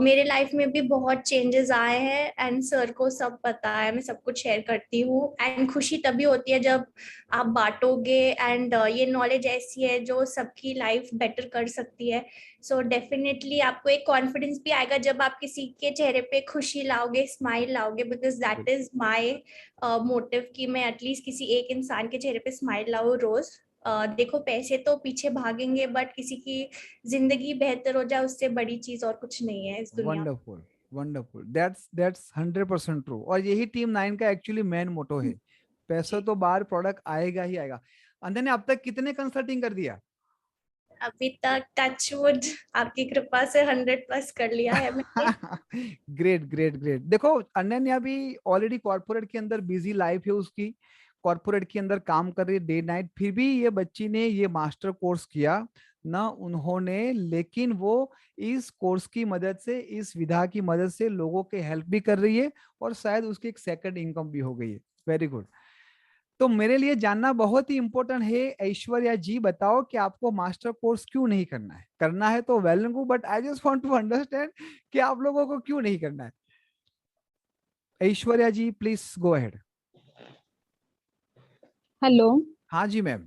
मेरे लाइफ में भी बहुत चेंजेस आए हैं एंड सर को सब पता है, मैं सब कुछ शेयर करती हूँ एंड खुशी तभी होती है जब आप बांटोगे एंड ये नॉलेज ऐसी है जो सबकी लाइफ बेटर कर सकती है। सो डेफिनेटली आपको एक कॉन्फिडेंस भी आएगा जब आप किसी के चेहरे पे खुशी लाओगे, स्माइल लाओगे, because that is my motive कि मैं एटलीस्ट किसी एक इंसान के चेहरे पे स्माइल लाऊं रोज। देखो पैसे तो पीछे भागेंगे, बट किसी की जिंदगी बेहतर हो जाए उससे बड़ी चीज और कुछ नहीं है इस दुनिया में। वंडरफुल वंडरफुल, दैट्स 100% ट्रू, और यही team9 का एक्चुअली मेन मोटो है। पैसा तो बाहर प्रोडक्ट आएगा ही आएगा। अंदर ने अब तक कितने कंसल्टिंग कर दिया? अभी तक टच वुड आपकी कृपा से 100+ कर लिया है मैंने। Great great great. देखो अनन्या भी ऑलरेडी कॉर्पोरेट के अंदर बिजी लाइफ है उसकी, कॉर्पोरेट के अंदर काम कर रही है डे नाइट, फिर भी ये बच्ची ने ये मास्टर कोर्स किया ना उन्होंने, लेकिन वो इस कोर्स की मदद से, इस विधा की मदद से लोगों के हेल्प भी कर रही है, और शायद उसकी एक सेकंड इनकम भी हो गई है। Very good. तो मेरे लिए जानना बहुत ही इंपॉर्टेंट है, ऐश्वर्या जी बताओ कि आपको मास्टर कोर्स क्यों नहीं करना है? करना है तो well and good, but I just want to understand कि आप लोगों को क्यों नहीं करना है। Aishwarya ji please go ahead. Hello. हाँ जी मैम।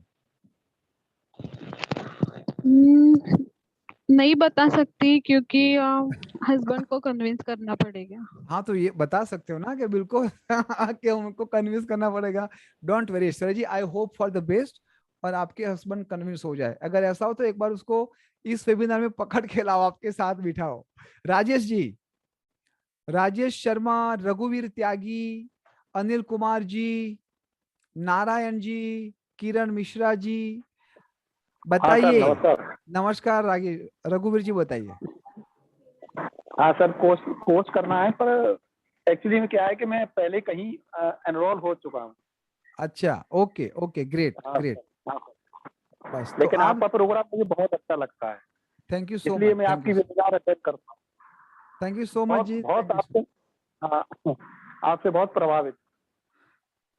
नहीं बता सकती क्योंकि हस्बैंड को कन्विंस करना पड़ेगा। हाँ तो ये बता सकते हो ना कि बिल्कुल कि उनको कन्विंस करना पड़ेगा। Don't worry Aishwarya ji, I hope for the best, और आपके हस्बैंड कन्विंस हो जाए। अगर ऐसा हो तो एक बार उसको इस वेबिनार में पकड़ के लाओ, आपके साथ बिठाओ। राजेश जी, राजेश शर्मा, रघुवीर त्यागी, अनिल कुमार जी, नारायण जी, किरण मिश्रा जी, बताइए। नमस्कार। नमस्कार रघुवीर जी, बताइए। हाँ सर, कोर्स करना है, पर एक्चुअली में क्या है कि मैं पहले कहीं एनरोल हो चुका हूँ। अच्छा, ओके ओके, ग्रेट ग्रेट। बस लेकिन तो आपका प्रोग्राम मुझे बहुत अच्छा लगता है। Thank you so much. इसलिए मैं आपकी वेबिनार अटेंड करता हूँ। थैंक यू सो मच जी। बहुत आपसे बहुत प्रभावित।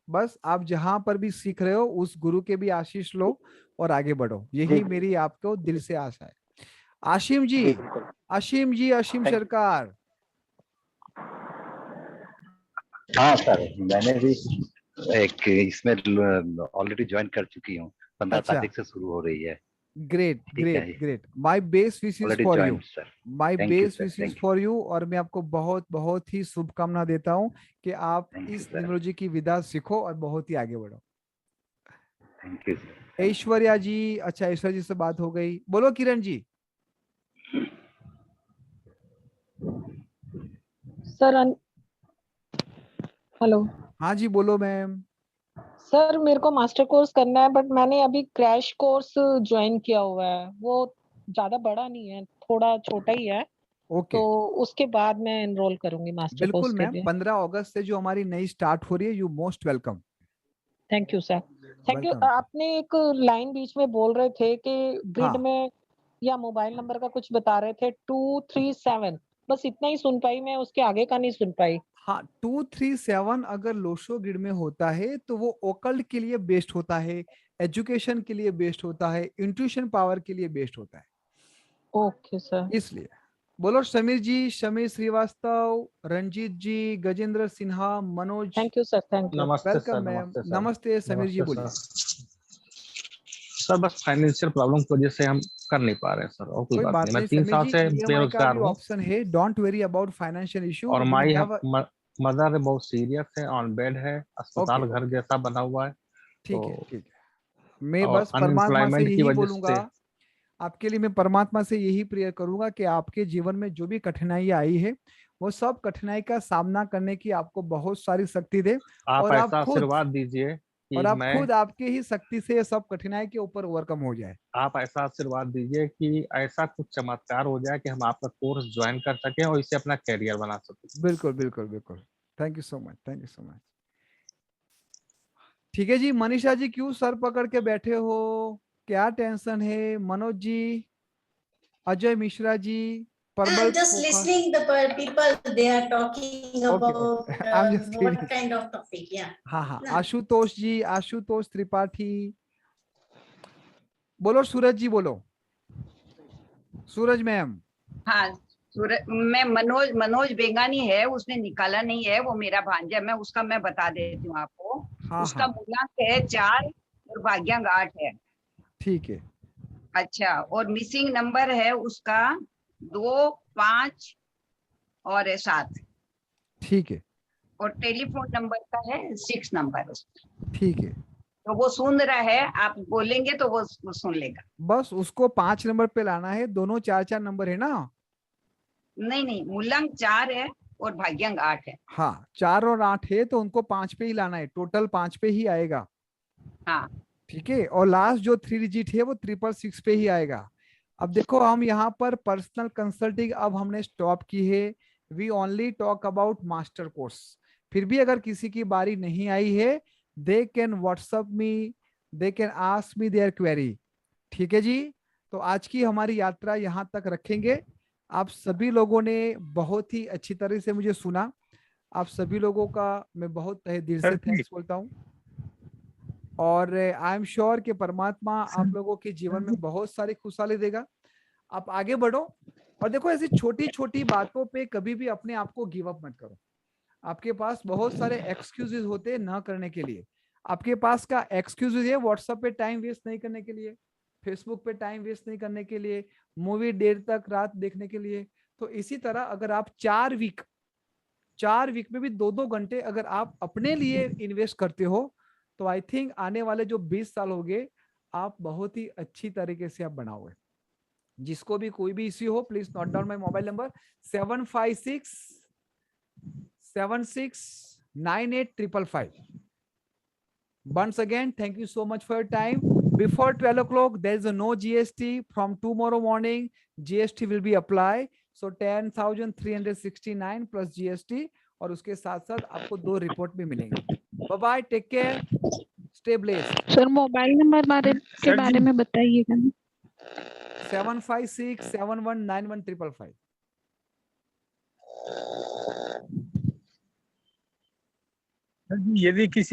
बस आप जहां पर भी सीख रहे हो उस गुरु के भी आशीष लो और आगे बढ़ो, यही मेरी आपको दिल से आशा है। आशिम जी, असीम सरकार। हाँ सर, मैंने भी एक इसमें ऑलरेडी ज्वाइन कर चुकी हूँ। 15 तारीख से शुरू हो रही है। Great great great. My best wishes for you, my best wishes for you, और मैं आपको बहुत बहुत ही शुभकामना देता हूं कि आप इस न्यूमरोलॉजी की विधा सीखो और बहुत ही आगे बढ़ो। Thank you. ऐश्वर्या जी, अच्छा ऐश्वर्या जी से बात हो गई। बोलो किरण जी। Sir hello. हाँ जी बोलो मैम। सर मेरे को मास्टर कोर्स करना है, बट मैंने अभी क्रैश कोर्स ज्वाइन किया हुआ है, वो ज्यादा बड़ा नहीं है, थोड़ा छोटा ही है। ओके। तो उसके बाद मैं एनरोल करूंगी मास्टर कोर्स बिल्कुल के मैम, लिए। 15 अगस्त से जो हमारी नई स्टार्ट हो रही है, you most welcome. Thank you sir, thank you. आपने एक लाइन बीच में बोल रहे थे कि ग्रिड में या मोबाइल नंबर का कुछ बता रहे थे 237, बस इतना ही सुन पाई मैं, उसके आगे का नहीं सुन पाई। हाँ 237 अगर लोशो ग्रिड में होता है तो वो ओकल्ट के लिए बेस्ड होता है, एजुकेशन के लिए बेस्ड होता है, इंट्यूशन पावर के लिए बेस्ड होता है। Okay sir. इसलिए बोलो Sameer ji, Sameer Srivastava, Ranjeet ji, Gajendra Sinha, Manoj. Thank you sir, thank you. नमस्ते सर, वेलकम मैम। नमस्ते सर। नमस्ते समीर जी, नमस्ते बोलिए। सर बस फाइनेंशियल प्रॉब्लम की वजह से हम कर नहीं पा रहे हैं सर, और कोई कोई बात बात नहीं। मैं नहीं 3 समीर साल जी, से EMI का बेरोजगार भी हूँ ऑप्शन है, don't worry about financial issue. और माई मदर बहुत सीरियस है, ऑन बेड है, अस्पताल ओके, घर जैसा बना हुआ है। ठीक है, तो ठीक है। मैं और बस परमात्मा से अनएम्प्लॉयमेंट की यही वजह बोलूंगा से आपके लिए, मैं परमात्मा से यही प्रेयर करूंगा कि आपके जीवन में जो भी कठिनाई आई है वो सब कठिनाई का सामना करने की आपको बहुत सारी शक्ति दे, आप और ऐसा आशीर्वाद दीजिए कि मैं आपके ही शक्ति से ये सब कठिनाई के ऊपर ओवरकम हो जाए। आप ऐसा आशीर्वाद दीजिए कि ऐसा कुछ चमत्कार हो जाए कि हम आपका कोर्स ज्वाइन कर सकें और इसे अपना कैरियर बना सकें। बिल्कुल बिल्कुल बिल्कुल। Thank you so much, thank you so much. ठीक है जी, मनीषा जी क्यों सर पकड़ के बैठे हो, क्या टेंशन है? मनोज जी, अजय मिश्रा जी, परबल I'm just listening the people they are talking about I'm just what kidding. kind of topic. Yeah. हाँ हाँ, No. आशुतोष जी, आशुतोष त्रिपाठी, बोलो सूरज जी, बोलो सूरज मैम। हाँ मैं मनोज बेगानी है, उसने निकाला नहीं है, वो मेरा भांजा, मैं उसका मैं बता देती हूँ आपको। हाँ, उसका हाँ। मूलांक है 4 और भाग्यांक 8 है। ठीक है। अच्छा, और मिसिंग नंबर है उसका 2, 5 और 7। ठीक है। और टेलीफोन नंबर का है 6 नंबर। ठीक है, तो वो सुन रहा है, आप बोलेंगे तो वो सुन लेगा। बस उसको 5 नंबर पे लाना है, दोनों 4-4 नंबर है ना? नहीं, मूलांक 4 है और भाग्यांक 8 है। हाँ 4 और 8 है तो उनको 5 पे ही लाना है, टोटल 5 पे ही आएगा। हाँ ठीक है, और लास्ट जो 3 डिजिट है वो 666 पे ही आएगा। अब देखो हम यहाँ पर पर्सनल कंसल्टिंग अब हमने स्टॉप की है, we only talk about master course. फिर भी अगर किसी की बारी नहीं आई है, they can WhatsApp me, they can ask me their query. ठीक है जी, तो आज की हमारी यात्रा यहाँ तक रखेंगे। आप सभी लोगों ने बहुत ही अच्छी तरह से मुझे सुना, आप सभी लोगों का मैं बहुत तहे दिल से थैंक्स बोलता हूँ, और आई एम श्योर कि परमात्मा आप लोगों के जीवन में बहुत सारी खुशहाली देगा। आप आगे बढ़ो, और देखो ऐसी छोटी छोटी बातों पे कभी भी अपने आप को गिव अप मत करो। आपके पास बहुत सारे एक्सक्यूजेस होते हैं ना करने के लिए। आपके पास का एक्सक्यूजेस है व्हाट्सएप पे टाइम वेस्ट नहीं करने के लिए, फेसबुक पे टाइम वेस्ट नहीं करने के लिए, मूवी देर तक रात देखने के लिए। तो इसी तरह अगर आप 4 वीक में भी 2-2 घंटे अगर आप अपने लिए इन्वेस्ट करते हो, तो आई थिंक आने वाले जो 20 साल हो गए आप बहुत ही अच्छी तरीके से आप बनाओगे। जिसको भी कोई भी इश्यू हो, please note down my mobile number 756769855. Once again, thank you so much for your time. Before 12 o'clock, there is a no GST. From tomorrow morning, GST will be applied. So 10,369 plus GST, और उसके साथ साथ आपको 2 रिपोर्ट भी मिलेंगे। Bye bye, take care, stay blessed. Sir mobile number के बारे में बताइएगा। 75671191555। यदि किसी